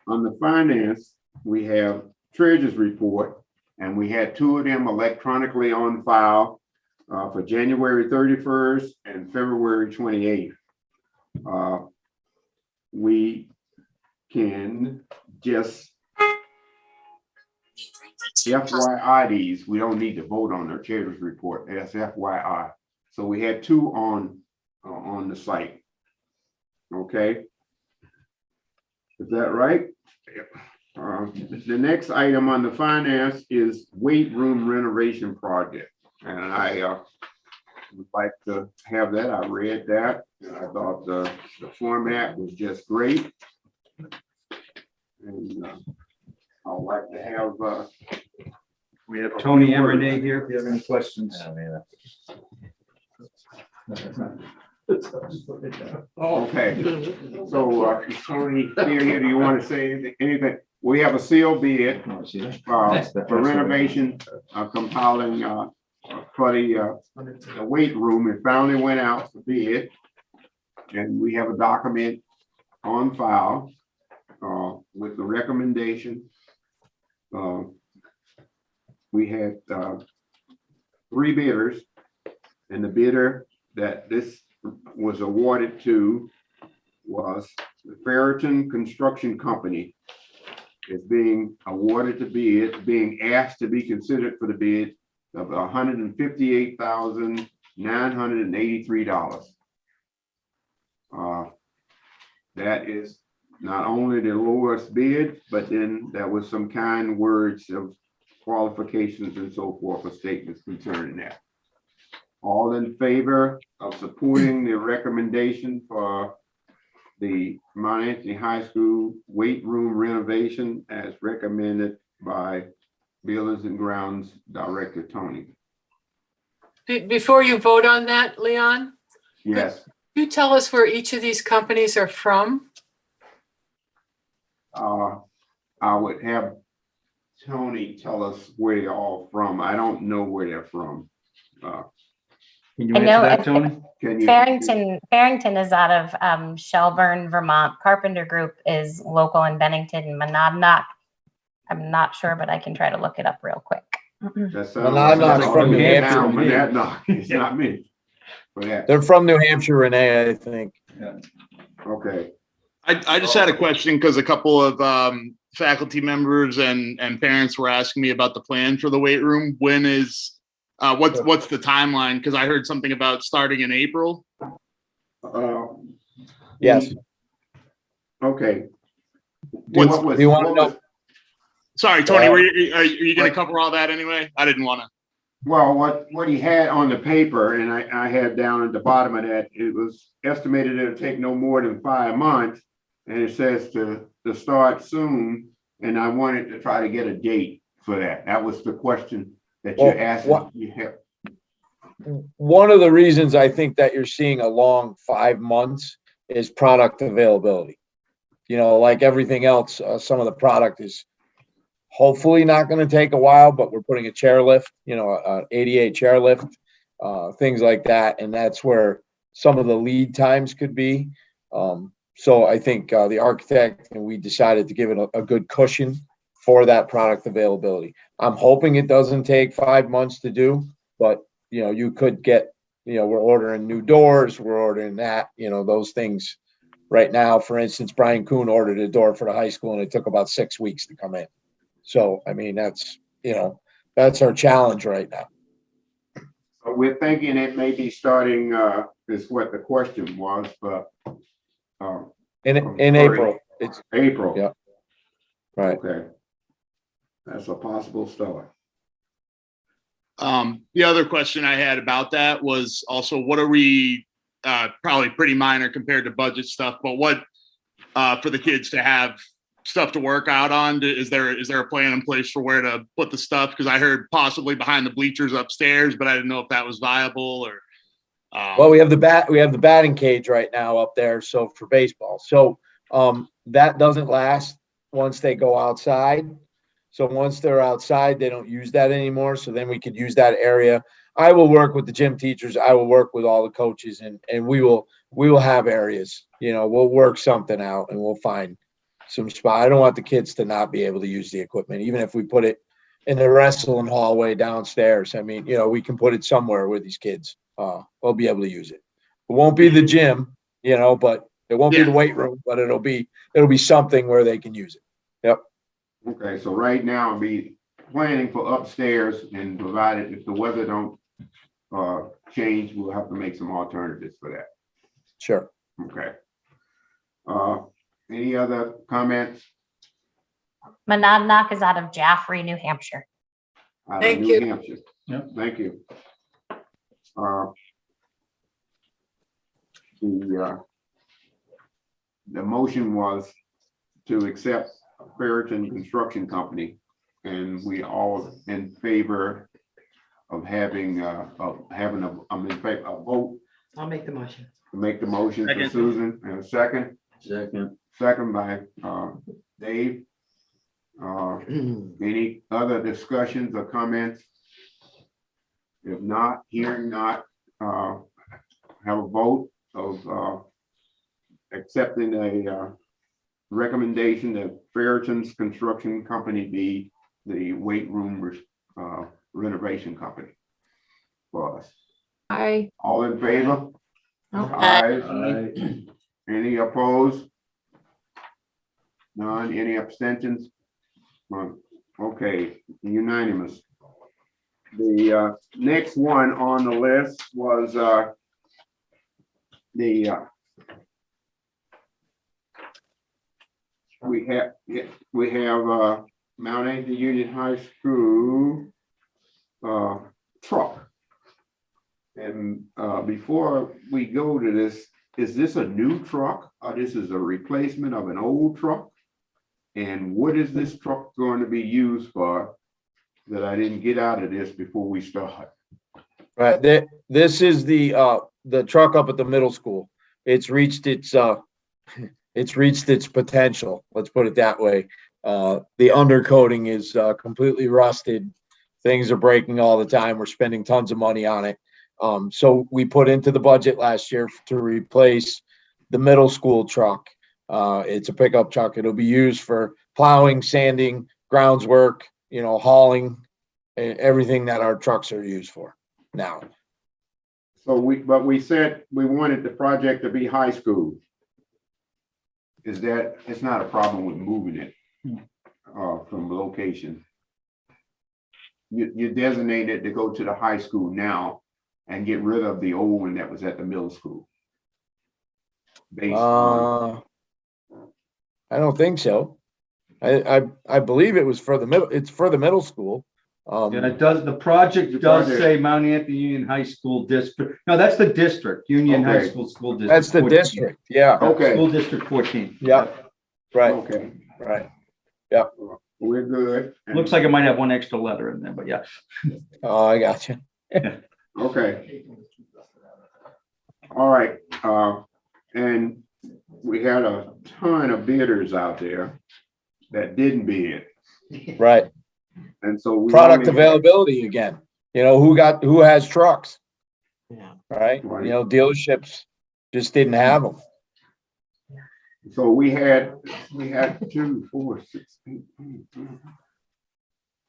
On the finance, we have treasurer's report, and we had 2 of them electronically on file for January 31st and February 28th. We can just FYI these. We don't need to vote on their treasurer's report. That's FYI. So we had 2 on the site. Okay. Is that right? The next item on the finance is weight room renovation project. And would like to have that. I read that, and I thought the format was just great. And I'd like to have, We have Tony and Renee here if you have any questions. okay. So, Tony, here, do you want to say anything? We have a sealed bid for renovation, compiling for the weight room. It finally went out for bid. And we have a document on file with the recommendation. We had 3 bidders, and the bidder that this was awarded to was the Ferriton Construction Company. Is being awarded the bid, being asked to be considered for the bid of $158,983. That is not only the lowest bid, but then there was some kind words of qualifications and so forth for statements concerning that. All in favor of supporting the recommendation for the Mount Anthony High School weight room renovation as recommended by Buildings and Grounds Director Tony? Before you vote on that, Leon, Yes. could you tell us where each of these companies are from? I would have Tony tell us where they're all from. I don't know where they're from. Can you I know answer that, Tony? Can you? Farrington is out of Shelburne, Vermont. Carpenter Group is local in Bennington and Monadnock. I'm not sure, but I can try to look it up real quick. That's Monadnock's from New Hampshire. Monadnock, it's not me. For that. They're from New Hampshire, Renee, I think. Okay. I just had a question because a couple of faculty members and parents were asking me about the plan for the weight room. When is what's the timeline? Because I heard something about starting in April. Yes. Okay. What's- Do you want to know? Sorry, Tony, are you going to cover all that anyway? I didn't want to. Well, what he had on the paper, and I had down at the bottom of that, it was estimated it'll take no more than 5 months. And it says to start soon, and I wanted to try to get a date for that. That was the question that you're asking. One of the reasons I think that you're seeing a long 5 months is product availability. You know, like everything else, some of the product is hopefully not going to take a while, but we're putting a chairlift, you know, an ADA chairlift, things like that. And that's where some of the lead times could be. So I think the architect and we decided to give it a good cushion for that product availability. I'm hoping it doesn't take 5 months to do, but you know, you could get, you know, we're ordering new doors, we're ordering that, you know, those things right now. For instance, Brian Kuhn ordered a door for the high school and it took about 6 weeks to come in. So, I mean, that's, you know, that's our challenge right now. We're thinking it may be starting, is what the question was, but. In April. It's April. Yeah. Right. Okay. That's a possible start. The other question I had about that was also, what are we, probably pretty minor compared to budget stuff, but what, for the kids to have stuff to work out on, is there a plan in place for where to put the stuff? Because I heard possibly behind the bleachers upstairs, but I didn't know if that was viable or. Well, we have the batting cage right now up there. So for baseball, so that doesn't last once they go outside. So once they're outside, they don't use that anymore. So then we could use that area. I will work with the gym teachers. I will work with all the coaches, and we will have areas. You know, we'll work something out and we'll find some spot. I don't want the kids to not be able to use the equipment, even if we put it in the wrestling hallway downstairs. I mean, you know, we can put it somewhere where these kids will be able to use it. It won't be the gym, you know, but it won't be the weight room, but it'll be something where they can use it. Yep. Okay, so right now I'll be planning for upstairs, and provided if the weather don't change, we'll have to make some alternatives for that. Sure. Okay. Any other comments? Monadnock is out of Jaffrey, New Hampshire. Out of Thank New you. Hampshire. Yep. Thank you. the motion was to accept Ferriton Construction Company, and we all in favor of having I'm in favor, a vote I'll make the motion. to make the motion for Second. Susan, and a second. Second. Second by Dave. Any other discussions or comments? If not, hearing not, have a vote of accepting a recommendation that Ferriton's Construction Company be the weight room renovation company for us. I, All in favor? Aye. Any opposed? None, any abstentions? Okay, unanimous. The next one on the list was we have Mount Anthony Union High School truck. And before we go to this, is this a new truck or this is a replacement of an old truck? And what is this truck going to be used for that I didn't get out of this before we start? Right, this is the truck up at the middle school. It's reached its potential, let's put it that way. The undercoating is completely rusted. Things are breaking all the time. We're spending tons of money on it. So we put into the budget last year to replace the middle school truck. It's a pickup truck. It'll be used for plowing, sanding, grounds work, hauling, everything that our trucks are used for now. So we said we wanted the project to be high school. It's not a problem with moving it from location. You designated to go to the high school now and get rid of the old one that was at the middle school. Based on, I don't think so. I believe it was for the middle. It's for the middle school. And it does, the project does say Mount Anthony Union High School District. No, that's the district, Union High Okay. School District. That's the 14. district. Yeah. Okay. School District 14. Yeah. Right. Okay, Right. we're good. Looks like it might have one extra letter in there, but yeah. Oh, I got you. Okay. All right, and we had a ton of bidders out there that didn't bid. Right. And so we Product only- availability again. Who has trucks, Yeah. right? Right. Dealerships just didn't have them. So we had 2, 4, 6, 8, 9,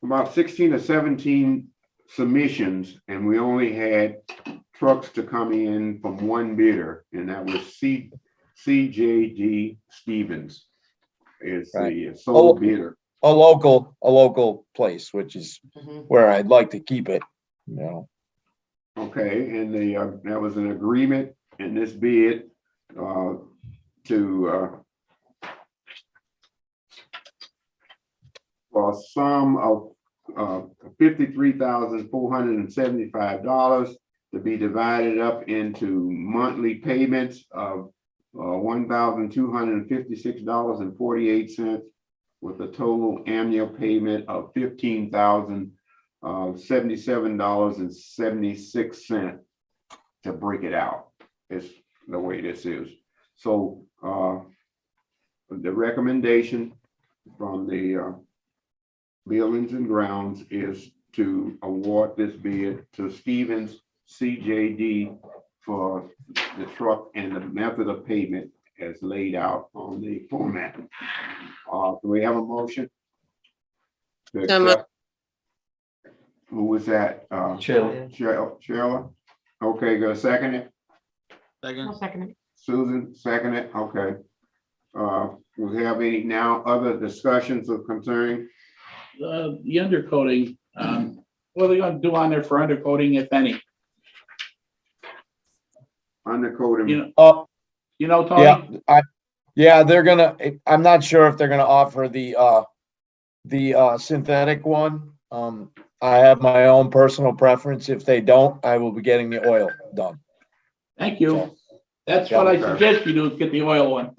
about 16 or 17 submissions, and we only had trucks to come in from one bidder, and that was CJD Stevens is the sole bidder. A local place, which is Mhm. where I'd like to keep it, Okay, and that was an agreement in this bid to for a sum of $53,475 to be divided up into monthly payments of $1,256.48 with a total annual payment of $15,077.76 to break it out. Is the way this is. So the recommendation from the Buildings and Grounds is to award this bid to Stevens CJD for the truck and the method of payment as laid out on the format. Do we have a motion? To So moved. accept? Who was that? Sheila? Okay, go second it. I'll second it. Susan, second it. Okay. We have any now other discussions of concern? The undercoating, what are they gonna do on there for undercoating, if any? Undercoating. You know, Tony? they're gonna, I'm not sure if they're gonna offer the synthetic one. I have my own personal preference. If they don't, I will be getting the oil done. Thank you. That's what I suggest you do, is get the oil one.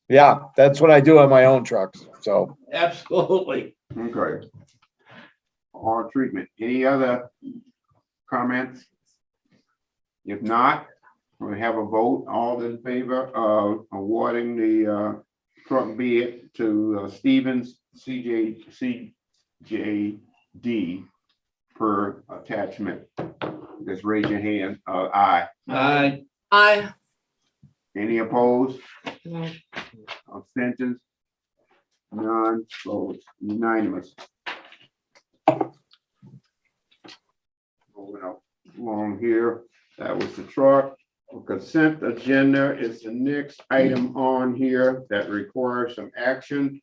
Yeah, that's what I do on my own trucks. So Absolutely. Okay. All treatment. Any other comments? If not, we have a vote. All in favor of awarding the truck bid to Stevens CJD per attachment. Just raise your hand. Aye. Aye. I, Any opposed? No. Abstentions? None, votes unanimous. Moving up along here, that was the truck. Consent agenda is the next item on here that requires some action.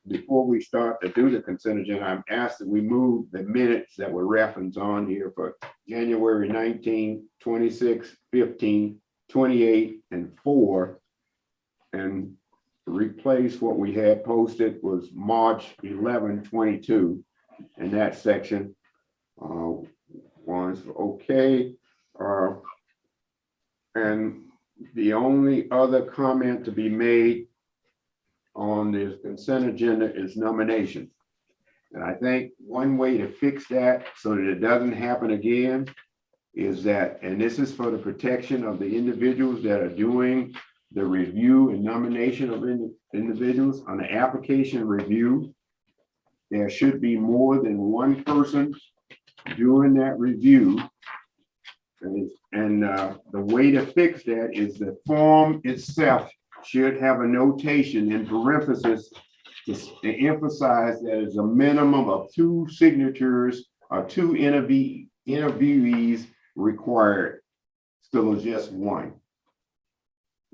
Before we start to do the consent agenda, I'm asked that we move the minutes that were referenced on here for January 19, 26, 15, 28, and 4, and replace what we had posted was March 11, 22, in that section. One's okay. And the only other comment to be made on this consent agenda is nomination. And I think one way to fix that so that it doesn't happen again is that, and this is for the protection of the individuals that are doing the review and nomination of individuals on the application review, there should be more than one person doing that review. And the way to fix that is the form itself should have a notation in parentheses to emphasize that it's a minimum of 2 signatures or 2 interviewees required, still just 1.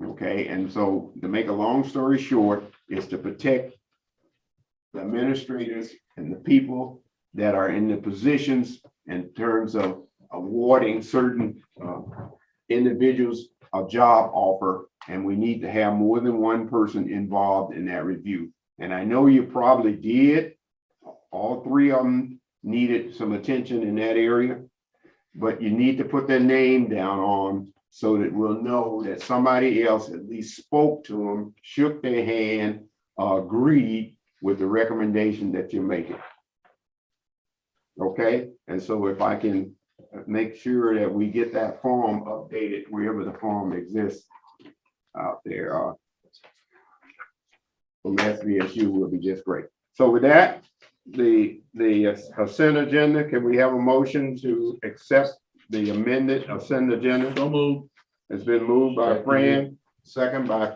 Okay, and so to make a long story short, is to protect the administrators and the people that are in the positions in terms of awarding certain individuals a job offer, and we need to have more than one person involved in that review. And I know you probably did. All 3 of them needed some attention in that area, but you need to put their name down on so that we'll know that somebody else at least spoke to them, shook their hand, agreed with the recommendation that you're making. Okay, and so if I can make sure that we get that form updated wherever the form exists out there, from SVSU will be just great. So with that, the consent agenda, can we have a motion to accept the amended consent agenda? So moved. It's been moved by Fran, second by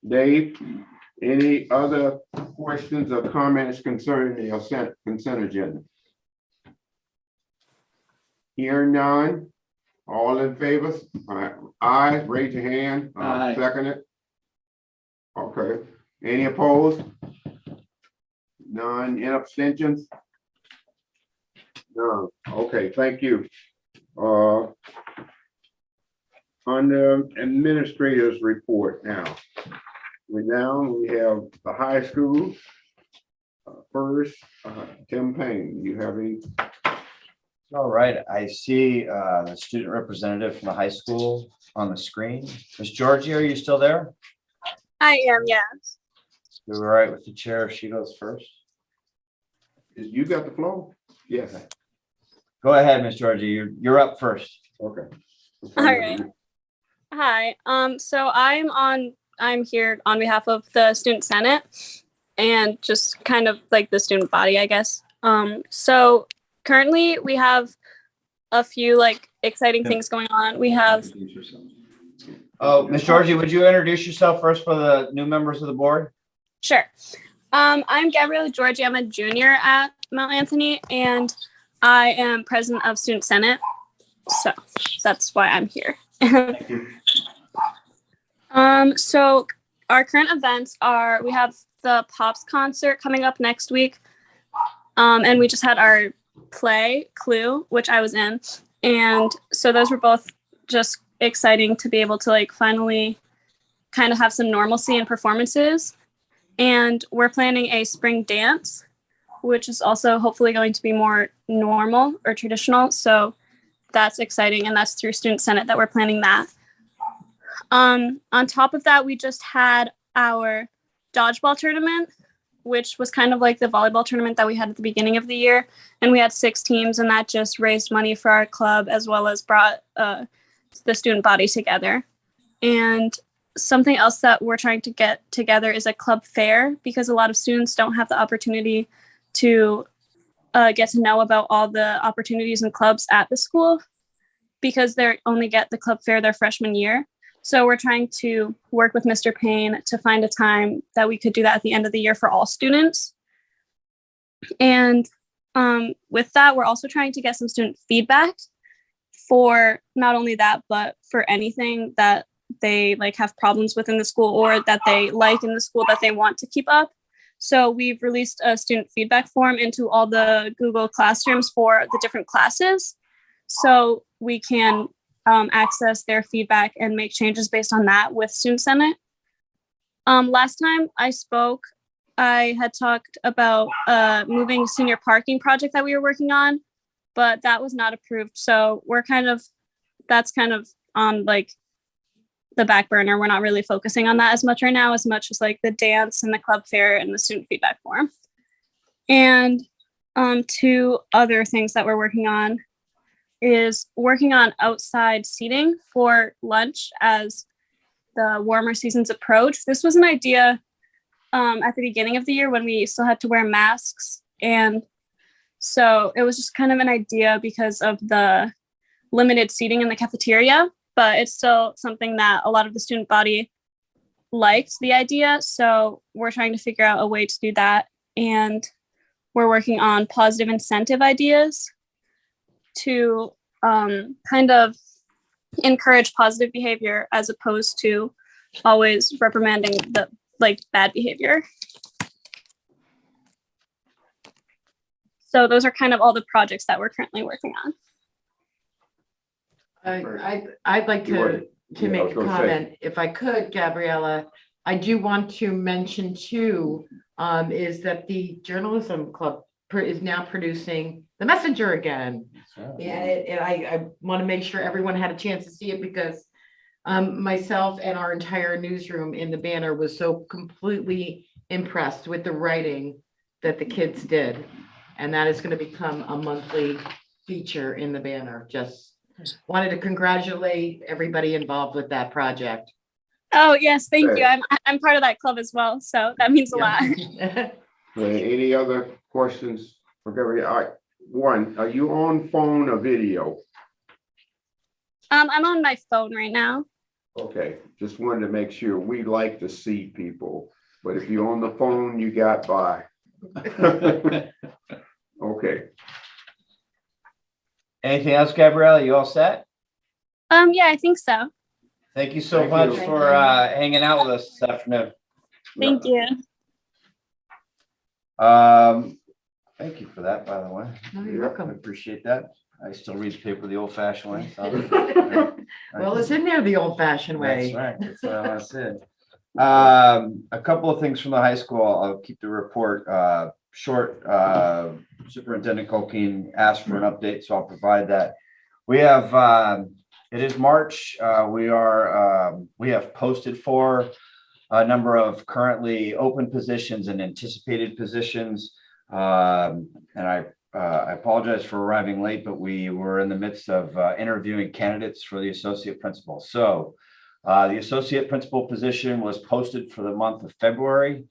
Dave. Any other questions or comments concerning the consent agenda? Hearing none, all in favor? Aye, raise your hand. Aye. Second it. Okay, any opposed? None, in abstentions? None, okay, thank you. On the administrators report now. We have the high school. First, Tim Payne, you have any? All right, I see the student representative from the high school on the screen. Ms. Georgie, are you still there? I am, yes. You all right with the chair if she goes first? You got the floor? Yes. Go ahead, Ms. Georgie, you're up first. Okay. All right. Hi. So I'm here on behalf of the Student Senate and just kind of like the student body, I guess. So currently we have a few like exciting things going on. We have. Oh, Ms. Georgie, would you introduce yourself first for the new members of the board? Sure. I'm Gabriella Georgie. I'm a junior at Mount Anthony, and I am president of Student Senate. So that's why I'm here. Thank you. So our current events are, we have the Pops concert coming up next week. And we just had our play Clue, which I was in. And so those were both just exciting to be able to like finally kind of have some normalcy in performances. And we're planning a spring dance which is also hopefully going to be more normal or traditional. So that's exciting, and that's through Student Senate that we're planning that. On top of that, we just had our dodgeball tournament, which was kind of like the volleyball tournament that we had at the beginning of the year. And we had 6 teams, and that just raised money for our club as well as brought the student body together. And something else that we're trying to get together is a club fair, because a lot of students don't have the opportunity to get to know about all the opportunities and clubs at the school, because they only get the club fair their freshman year. So we're trying to work with Mr. Payne to find a time that we could do that at the end of the year for all students. And with that, we're also trying to get some student feedback for not only that, but for anything that they like have problems with in the school, or that they like in the school that they want to keep up. So we've released a student feedback form into all the Google Classrooms for the different classes, so we can access their feedback and make changes based on that with Student Senate. Last time I spoke, I had talked about moving senior parking project that we were working on, but that was not approved. So that's kind of on like the back burner. We're not really focusing on that as much right now, as much as like the dance and the club fair and the student feedback forum. And 2 other things that we're working on is working on outside seating for lunch as the warmer seasons approach. This was an idea at the beginning of the year when we still had to wear masks. And so it was just kind of an idea because of the limited seating in the cafeteria, but it's still something that a lot of the student body liked the idea. So we're trying to figure out a way to do that. And we're working on positive incentive ideas to kind of encourage positive behavior as opposed to always reprimanding the like bad behavior. So those are kind of all the projects that we're currently working on. I'd like to make a comment, if I could, Gabriella. I do want to mention too, is that the journalism club is now producing The Messenger again. And I want to make sure everyone had a chance to see it, because myself and our entire newsroom in the banner was so completely impressed with the writing that the kids did. And that is going to become a monthly feature in the banner. Just wanted to congratulate everybody involved with that project. Oh, yes, thank you. I'm part of that club as well, so that means a lot. Any other questions for Gabrielle? All right. One, are you on phone or video? I'm on my phone right now. Okay, just wanted to make sure. We like to see people, but if you're on the phone, you got by. Okay. Anything else, Gabrielle? You all set? Yeah, I think so. Thank you so Thank much you. for hanging out with us this afternoon. Thank you. Thank you for that, by the way. No, you're welcome. I appreciate that. I still read the paper the old-fashioned way. So Well, it's in there the old-fashioned way. that's right. That's what I want to say. A couple of things from the high school. I'll keep the report short. Superintendent Colkeen asked for an update, so I'll provide that. We have, it is March. We have posted for a number of currently open positions and anticipated positions. And I apologize for arriving late, but we were in the midst of interviewing candidates for the associate principal. So the associate principal position was posted for the month of February.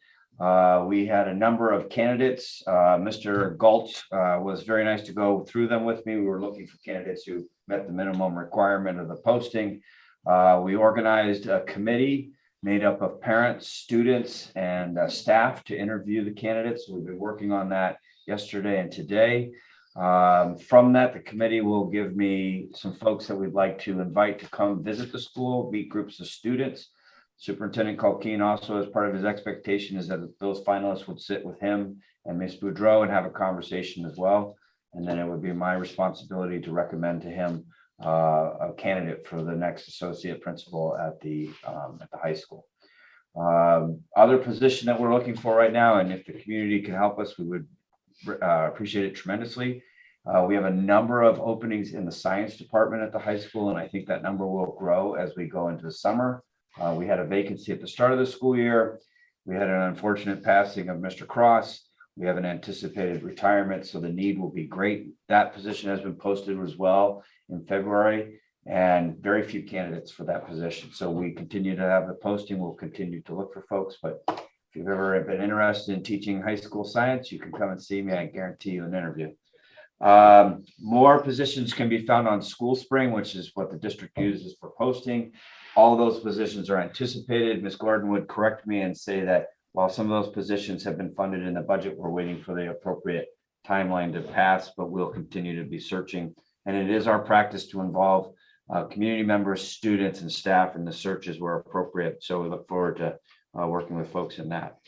We had a number of candidates. Mr. Galt was very nice to go through them with me. We were looking for candidates who met the minimum requirement of the posting. We organized a committee made up of parents, students, and staff to interview the candidates. We've been working on that yesterday and today. From that, the committee will give me some folks that we'd like to invite to come visit the school, meet groups of students. Superintendent Colkeen also, as part of his expectation, is that those finalists would sit with him and Ms. Boudreau and have a conversation as well. And then it would be my responsibility to recommend to him a candidate for the next associate principal at the high school. Other position that we're looking for right now, and if the community can help us, we would appreciate it tremendously. We have a number of openings in the science department at the high school, and I think that number will grow as we go into the summer. We had a vacancy at the start of the school year. We had an unfortunate passing of Mr. Cross. We have an anticipated retirement, so the need will be great. That position has been posted as well in February, and very few candidates for that position. So we continue to have the posting. We'll continue to look for folks, but if you've ever been interested in teaching high school science, you can come and see me. I guarantee you an interview. More positions can be found on School Spring, which is what the district uses for posting. All of those positions are anticipated. Ms. Gordon would correct me and say that while some of those positions have been funded in the budget, we're waiting for the appropriate timeline to pass, but we'll continue to be searching. And it is our practice to involve community members, students, and staff in the searches where appropriate. So we look forward to working with folks in that.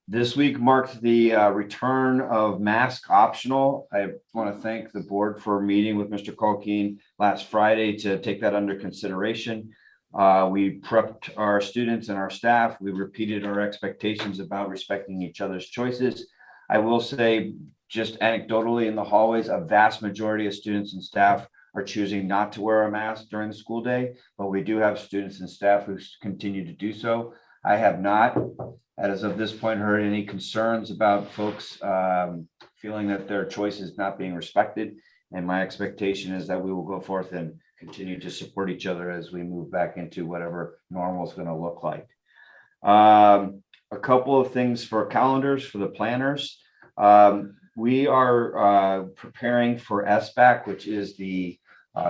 This week marked the return of mask optional. I want to thank the board for meeting with Mr. Colkeen last Friday to take that under consideration. We prepped our students and our staff. We repeated our expectations about respecting each other's choices. I will say, just anecdotally in the hallways, a vast majority of students and staff are choosing not to wear a mask during the school day, but we do have students and staff who continue to do so. I have not, as of this point, heard any concerns about folks feeling that their choice is not being respected. And my expectation is that we will go forth and continue to support each other as we move back into whatever normal is going to look like. A couple of things for calendars for the planners. We are preparing for SBAC, which is the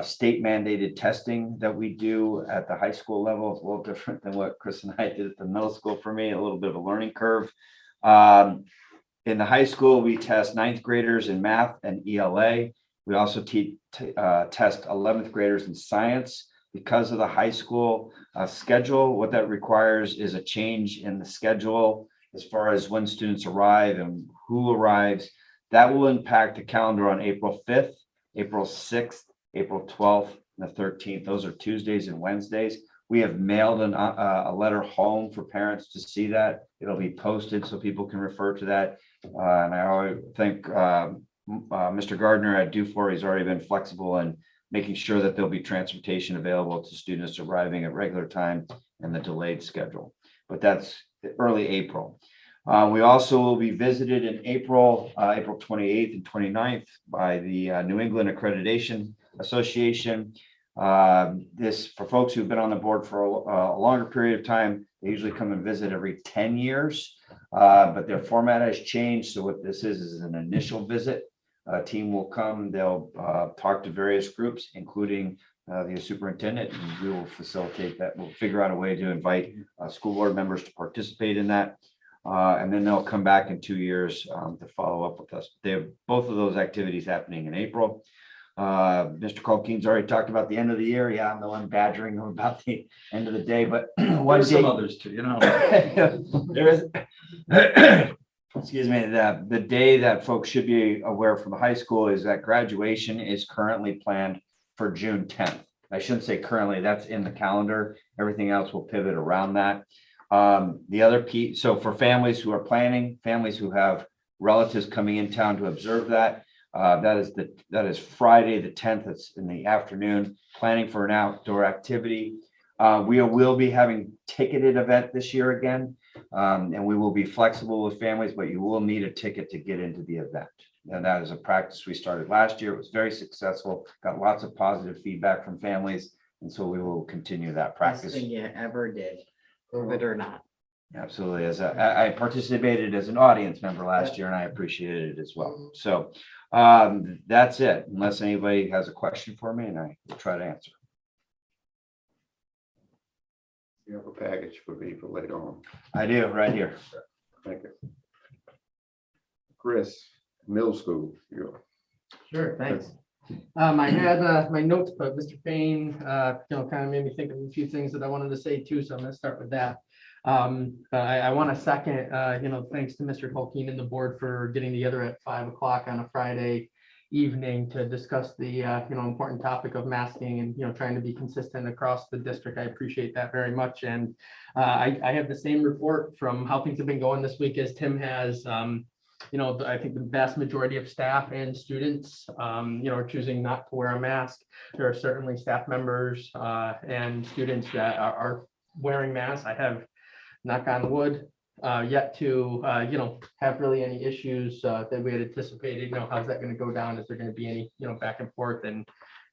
state mandated testing that we do at the high school level. It's a little different than what Chris and I did at the middle school. For me, a little bit of a learning curve. In the high school, we test 9th graders in math and ELA. We also test 11th graders in science. Because of the high school schedule, what that requires is a change in the schedule as far as when students arrive and who arrives. That will impact the calendar on April 5th, April 6th, April 12th, and the 13th. Those are Tuesdays and Wednesdays. We have mailed a letter home for parents to see that. It'll be posted so people can refer to that. And I always think Mr. Gardner at Dufour has already been flexible in making sure that there'll be transportation available to students arriving at regular time and the delayed schedule. But that's early April. We also will be visited in April 28th and 29th by the New England Accreditation Association. This, for folks who've been on the board for a longer period of time, they usually come and visit every 10 years, but their format has changed. So what this is an initial visit. A team will come, they'll talk to various groups, including the superintendent, and we will facilitate that. We'll figure out a way to invite school board members to participate in that. And then they'll come back in 2 years to follow up with us. They have both of those activities happening in April. Mr. Colkeen's already talked about the end of the year. Yeah, I'm the one badgering him about the end of the day, but There's some others too, you know. There is. Excuse me, the day that folks should be aware from the high school is that graduation is currently planned for June 10th. I shouldn't say currently, that's in the calendar. Everything else will pivot around that. The other piece, so for families who are planning, families who have relatives coming in town to observe that, that is Friday the 10th. It's in the afternoon, planning for an outdoor activity. We will be having ticketed event this year again. And we will be flexible with families, but you will need a ticket to get into the event. And that is a practice we started last year. It was very successful, got lots of positive feedback from families. And so we will continue that practice. Best thing you ever did, COVID or not. Absolutely. As I participated as an audience member last year, and I appreciated it as well. So that's it, unless anybody has a question for me, and I will try to answer. You have a package for me for later on. I do, right here. Thank you. Chris, middle school. Sure, thanks. I had my notes, but Mr. Payne, kind of made me think of a few things that I wanted to say too, so I'm going to start with that. But I want to second, thanks to Mr. Colkeen and the board for getting together at 5 o'clock on a Friday, evening to discuss the, important topic of masking and, trying to be consistent across the district. I appreciate that very much. And I have the same report from how things have been going this week as Tim has. I think the vast majority of staff and students, are choosing not to wear a mask. There are certainly staff members and students that are wearing masks. I have, knock on wood, yet to, have really any issues that we had anticipated. How's that going to go down? Is there going to be any, back and forth and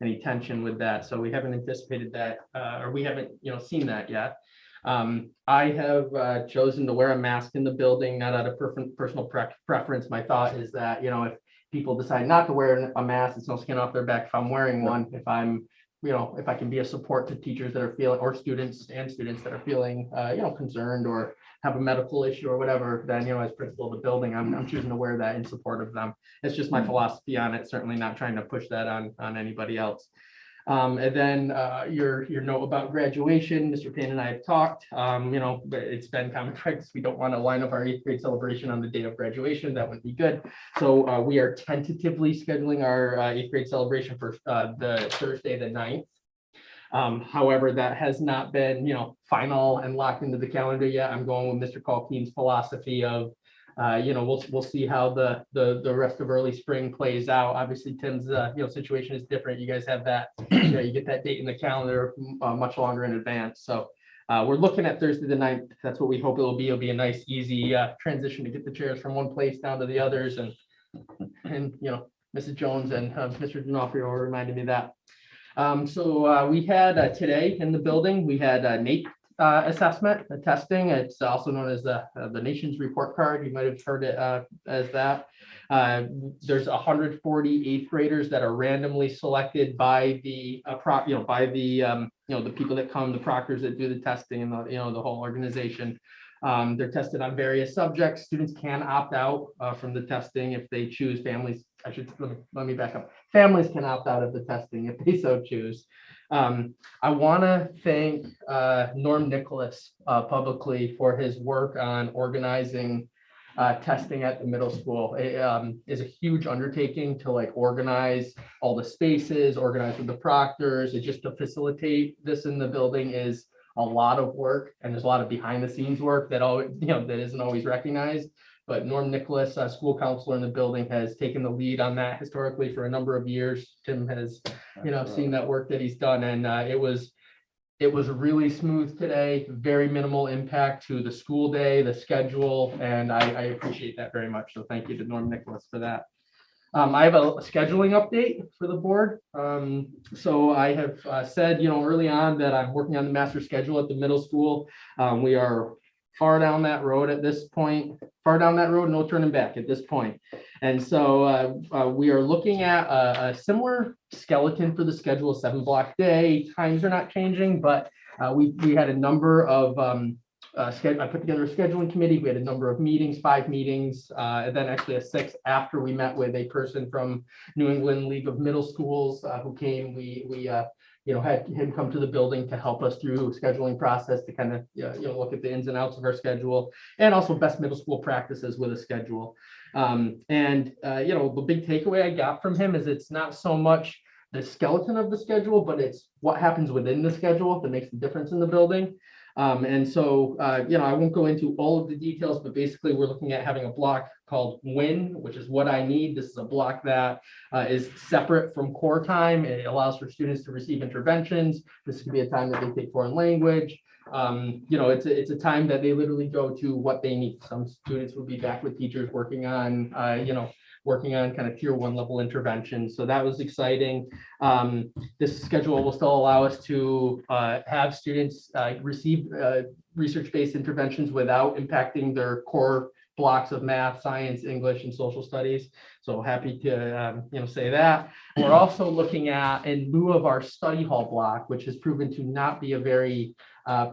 any tension with that? So we haven't anticipated that, or we haven't, seen that yet. I have chosen to wear a mask in the building, not out of personal preference. My thought is that, if people decide not to wear a mask, it's no skin off their back if I'm wearing one. If I'm, if I can be a support to teachers that are feeling, or students that are feeling, concerned or have a medical issue or whatever, then, as principal of the building, I'm choosing to wear that in support of them. It's just my philosophy on it, certainly not trying to push that on anybody else. And then your note about graduation, Mr. Payne and I have talked, but it's been common practice. We don't want to line up our 8th grade celebration on the day of graduation. That would be good. So we are tentatively scheduling our 8th grade celebration for the Thursday, the 9th. However, that has not been, final and locked into the calendar yet. I'm going with Mr. Colkeen's philosophy of, we'll see how the rest of early spring plays out. Obviously, Tim's situation is different. You guys have that, you get that date in the calendar much longer in advance. So we're looking at Thursday the 9th. That's what we hope it will be. It'll be a nice, easy transition to get the chairs from one place down to the others. And Mrs. Jones and Mr. D'Onofrio reminded me of that. So we had today in the building, we had NAEP assessment, testing. It's also known as the nation's report card. You might have heard it as that. There's 140 8th graders that are randomly selected by the the people that come, the proctors that do the testing, and the whole organization. They're tested on various subjects. Students can opt out from the testing if they choose. Families, let me back up. Families can opt out of the testing if they so choose. I want to thank Norm Nicholas publicly for his work on organizing testing at the middle school. It is a huge undertaking to organize all the spaces, organize with the proctors. It just to facilitate this in the building is a lot of work, and there's a lot of behind the scenes work that that isn't always recognized. But Norm Nicholas, school counselor in the building, has taken the lead on that historically for a number of years. Tim has, seen that work that he's done, and it was really smooth today. Very minimal impact to the school day, the schedule, and I appreciate that very much. So thank you to Norm Nicholas for that. I have a scheduling update for the board. So I have said, early on that I'm working on the master schedule at the middle school. We are far down that road at this point, no turning back at this point. And so we are looking at a similar skeleton for the schedule, 7-block day. Times are not changing, but we had a number of I put together a scheduling committee. We had a number of meetings, 5 meetings, and then actually a 6th after we met with a person from New England League of Middle Schools who came. We had him come to the building to help us through scheduling process to kind of look at the ins and outs of our schedule and also best middle school practices with a schedule. The big takeaway I got from him is it's not so much the skeleton of the schedule, but it's what happens within the schedule that makes the difference in the building. I won't go into all of the details, but basically we're looking at having a block called WIN, which is what I need. This is a block that is separate from core time. It allows for students to receive interventions. This could be a time that they take foreign language. It's a time that they literally go to what they need. Some students will be back with teachers working on kind of tier 1 level interventions. So that was exciting. This schedule will still allow us to have students receive research-based interventions without impacting their core blocks of math, science, English, and social studies. So happy to say that. We're also looking at, in lieu of our study hall block, which has proven to not be a very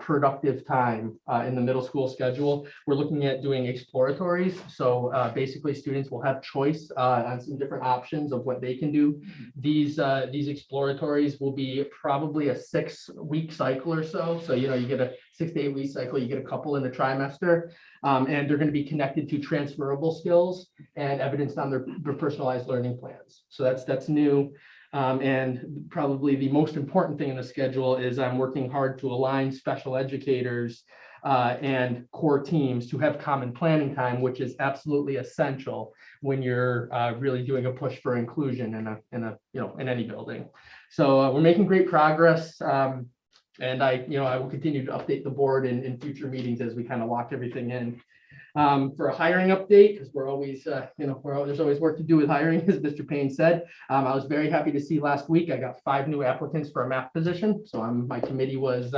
productive time in the middle school schedule, we're looking at doing exploratories. So basically students will have choice on some different options of what they can do. These exploratories will be probably a 6-week cycle or so. So you get a 6 to 8 week cycle, you get a couple in a trimester, and they're going to be connected to transferable skills and evidenced on their personalized learning plans. So that's new. And probably the most important thing in the schedule is I'm working hard to align special educators and core teams to have common planning time, which is absolutely essential when you're really doing a push for inclusion in any building. So we're making great progress. And I will continue to update the board in future meetings as we kind of lock everything in. For a hiring update, because we're always, there's always work to do with hiring, as Mr. Payne said. I was very happy to see last week, I got 5 new applicants for a math position. So my committee was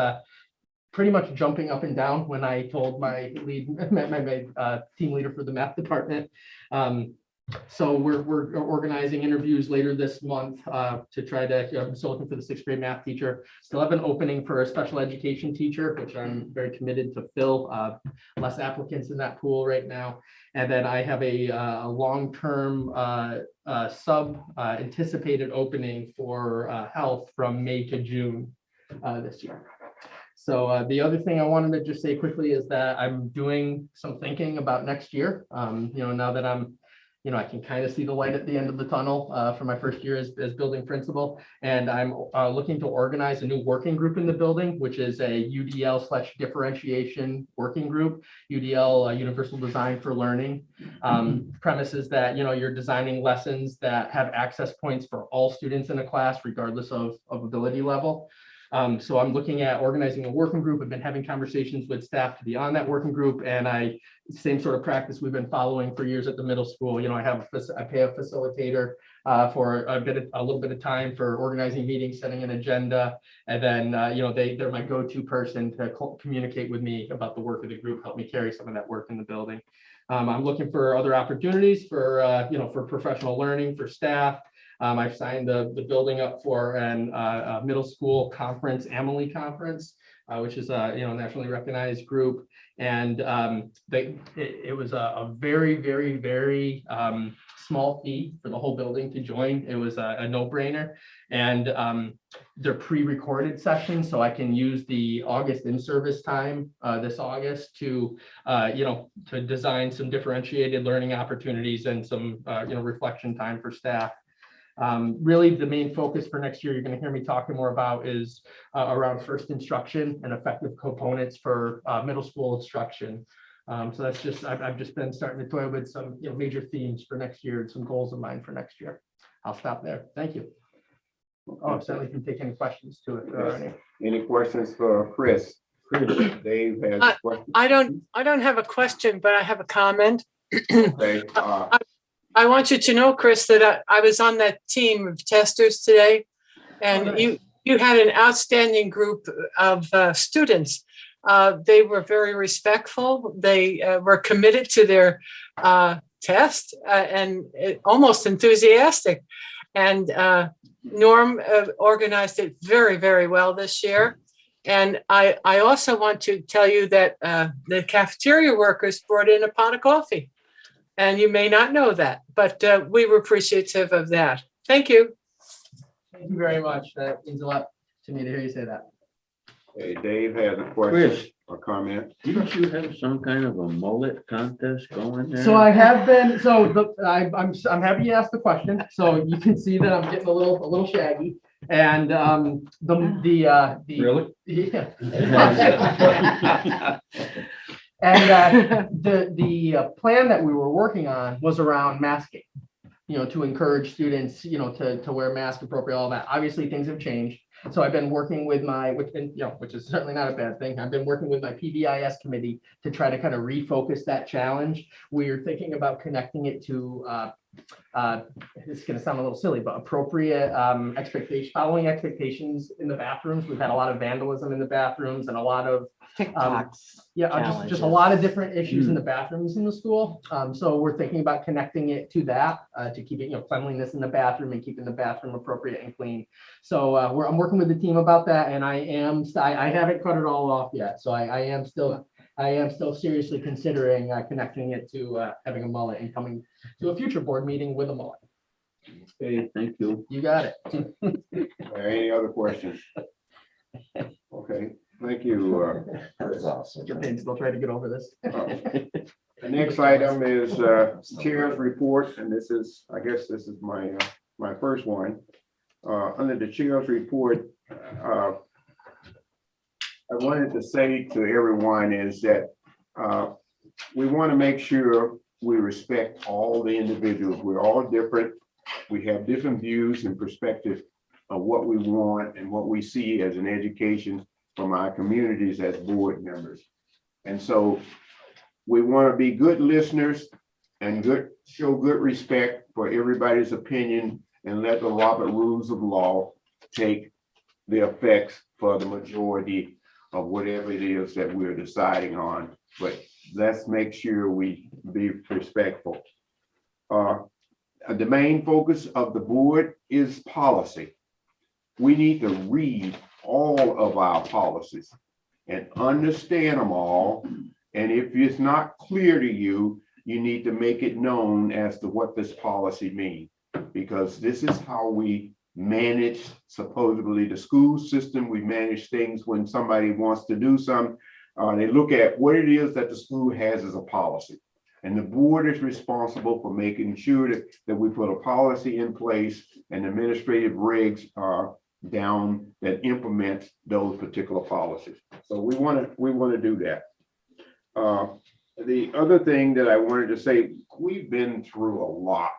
pretty much jumping up and down when I told my lead, my team leader for the math department. So we're organizing interviews later this month to try to, I'm still looking for the 6th grade math teacher. Still have an opening for a special education teacher, which I'm very committed to fill. Less applicants in that pool right now. And then I have a long-term anticipated opening for health from May to June this year. So the other thing I wanted to just say quickly is that I'm doing some thinking about next year. Now that I'm I can kind of see the light at the end of the tunnel for my first year as building principal. And I'm looking to organize a new working group in the building, which is a UDL/differentiation working group, UDL, Universal Design for Learning. Premise is that, you're designing lessons that have access points for all students in a class, regardless of ability level. So I'm looking at organizing a working group. I've been having conversations with staff to be on that working group, and same sort of practice we've been following for years at the middle school. I pay a facilitator for a little bit of time for organizing meetings, setting an agenda, and then they're my go-to person to communicate with me about the work of the group, help me carry some of that work in the building. I'm looking for other opportunities for professional learning for staff. I've signed the building up for a middle school conference, Amelie Conference, which is a nationally recognized group. And it was a very, very, very small fee for the whole building to join. It was a no-brainer. And they're pre-recorded sessions, so I can use the August in-service time this August to design some differentiated learning opportunities and some reflection time for staff. Really, the main focus for next year you're going to hear me talking more about is around first instruction and effective components for middle school instruction. So that's just, I've just been starting to toy with some major themes for next year and some goals of mine for next year. I'll stop there. Thank you. Oh, certainly can take any questions to it. Any questions for Chris? Dave has a question. I don't have a question, but I have a comment. Okay. I want you to know, Chris, that I was on that team of testers today, and you had an outstanding group of students. They were very respectful. They were committed to their test and almost enthusiastic. And Norm organized it very, very well this year. And I also want to tell you that the cafeteria workers brought in a pot of coffee. And you may not know that, but we were appreciative of that. Thank you. Thank you very much. That means a lot to me to hear you say that. Hey, Dave has a question or comment. Don't you have some kind of a mullet contest going there? So I have been. I'm happy you asked the question. So you can see that I'm getting a little shaggy, and Really? Yeah. And the plan that we were working on was around masking, to encourage students, to wear masks appropriate, all that. Obviously, things have changed. So I've been working with which is certainly not a bad thing. I've been working with my PBIS committee to try to kind of refocus that challenge. We're thinking about connecting it to, it's going to sound a little silly, but appropriate following expectations in the bathrooms. We've had a lot of vandalism in the bathrooms and a lot of TikToks. Just a lot of different issues in the bathrooms in the school. So we're thinking about connecting it to that, to keep it, cleanliness in the bathroom and keeping the bathroom appropriate and clean. So I'm working with the team about that, and I haven't cut it all off yet. So I am still seriously considering connecting it to having a mullet and coming to a future board meeting with a mullet. Okay, thank you. You got it. Any other questions? Okay, thank you. That's awesome. Still trying to get over this. The next item is chair's report, and this is, I guess this is my my first one. Under the chair's report, I wanted to say to everyone is that we want to make sure we respect all the individuals. We're all different. We have different views and perspectives of what we want and what we see as an education from our communities as board members. And so we want to be good listeners and show good respect for everybody's opinion and let the Robert Rules of Law take the effects for the majority of whatever it is that we're deciding on. But let's make sure we be respectful. The main focus of the board is policy. We need to read all of our policies and understand them all. And if it's not clear to you, you need to make it known as to what this policy means, because this is how we manage supposedly the school system. We manage things when somebody wants to do something. They look at what it is that the school has as a policy. And the board is responsible for making sure that we put a policy in place and administrative regs are down that implement those particular policies. So we want to do that. The other thing that I wanted to say, we've been through a lot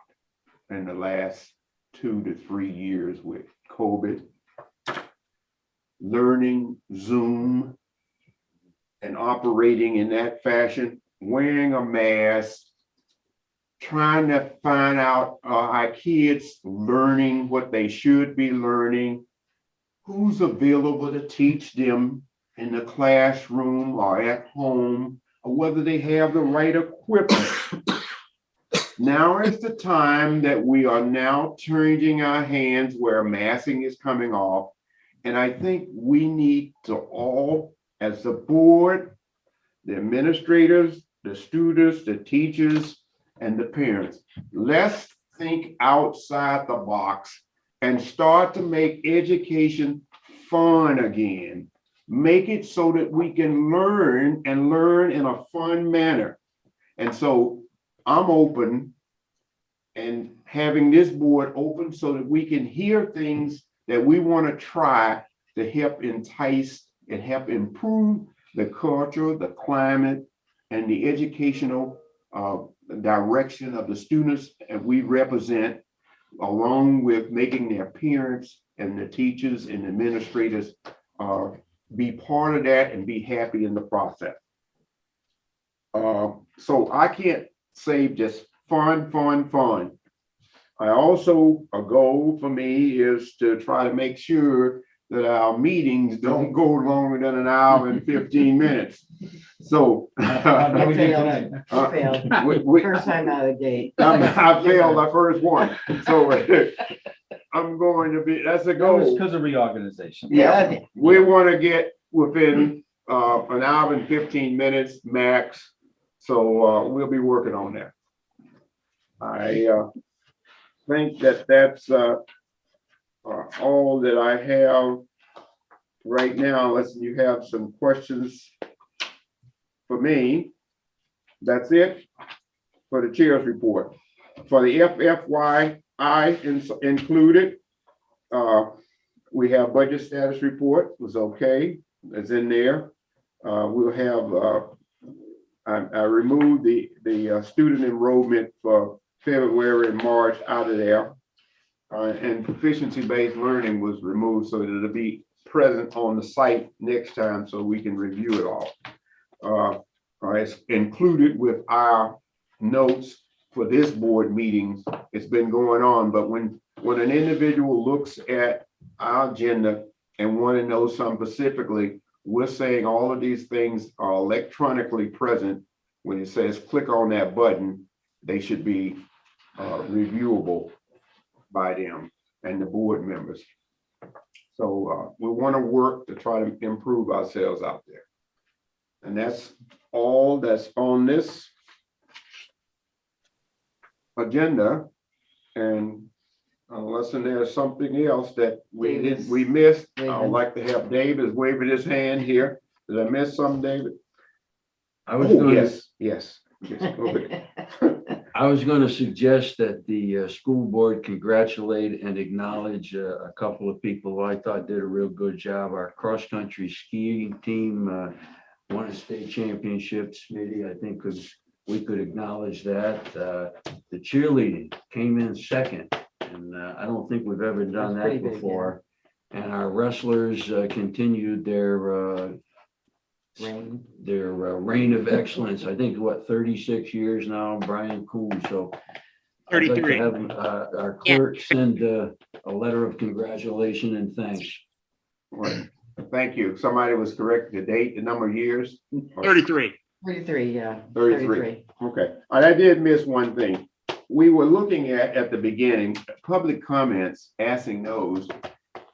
in the last 2 to 3 years with COVID, learning Zoom and operating in that fashion, wearing a mask, trying to find out our kids learning what they should be learning, who's available to teach them in the classroom or at home, or whether they have the right equipment. Now is the time that we are now changing our hands where masking is coming off. And I think we need to all, as the board, the administrators, the students, the teachers, and the parents, let's think outside the box and start to make education fun again. Make it so that we can learn and learn in a fun manner. And so I'm open and having this board open so that we can hear things that we want to try to help entice and help improve the culture, the climate, and the educational direction of the students that we represent, along with making their parents and the teachers and administrators be part of that and be happy in the process. So I can't say just fun. I also, a goal for me is to try to make sure that our meetings don't go longer than an hour and 15 minutes. So I failed. First time out of the gate. I failed my first one. So I'm going to be, that's a goal. Because of reorganization. Yeah, we want to get within an hour and 15 minutes max. So we'll be working on that. I think that that's all that I have right now, unless you have some questions for me. That's it for the chair's report. For the FFYI included, we have budget status report was okay, it's in there. We'll have, I removed the student enrollment for February and March out of there. And proficiency-based learning was removed so that it'll be present on the site next time so we can review it all. It's included with our notes for this board meetings. It's been going on, but when an individual looks at our agenda and want to know something specifically, we're saying all of these things are electronically present. When it says click on that button, they should be reviewable by them and the board members. So we want to work to try to improve ourselves out there. And that's all that's on this agenda. And unless there's something else that we missed, I'd like to have David waving his hand here. Did I miss something, David? I was going to, Yes. I was going to suggest that the school board congratulate and acknowledge a couple of people who I thought did a real good job. Our cross-country skiing team won a state championships. Maybe I think we could acknowledge that. The cheerleading came in second, and I don't think we've ever done That's pretty that big, before. And our wrestlers continued their reign of excellence. I think, 36 years now, Brian Cool. So I'd like to 33. have our clerk send a letter of congratulations and thanks. Right. Thank you. Somebody was correct, the date, the number of years? 33. 33, yeah. 33. Okay. I did miss one thing. We were looking at the beginning, public comments, asking those,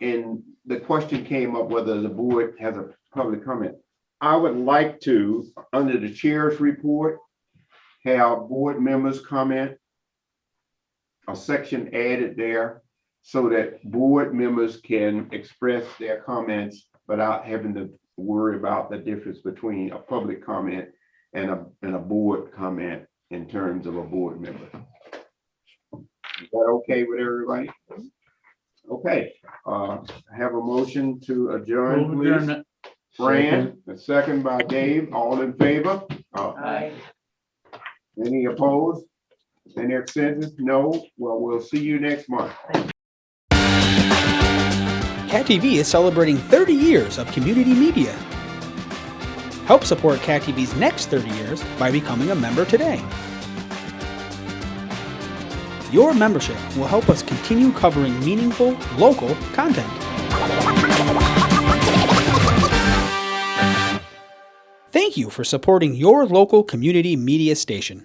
and the question came up whether the board has a public comment. I would like to, under the chair's report, have board members comment, a section added there so that board members can express their comments without having to worry about the difference between a public comment and a board comment in terms of a board member. Is that okay with everybody? Okay, have a motion to adjourn, please. Fran, a second by Dave, all in favor? Aye. Any opposed? Any abstentions? No? Well, we'll see you next month. Cat TV is celebrating 30 years of community media. Help support Cat TV's next 30 years by becoming a member today. Your membership will help us continue covering meaningful, local content. Thank you for supporting your local community media station.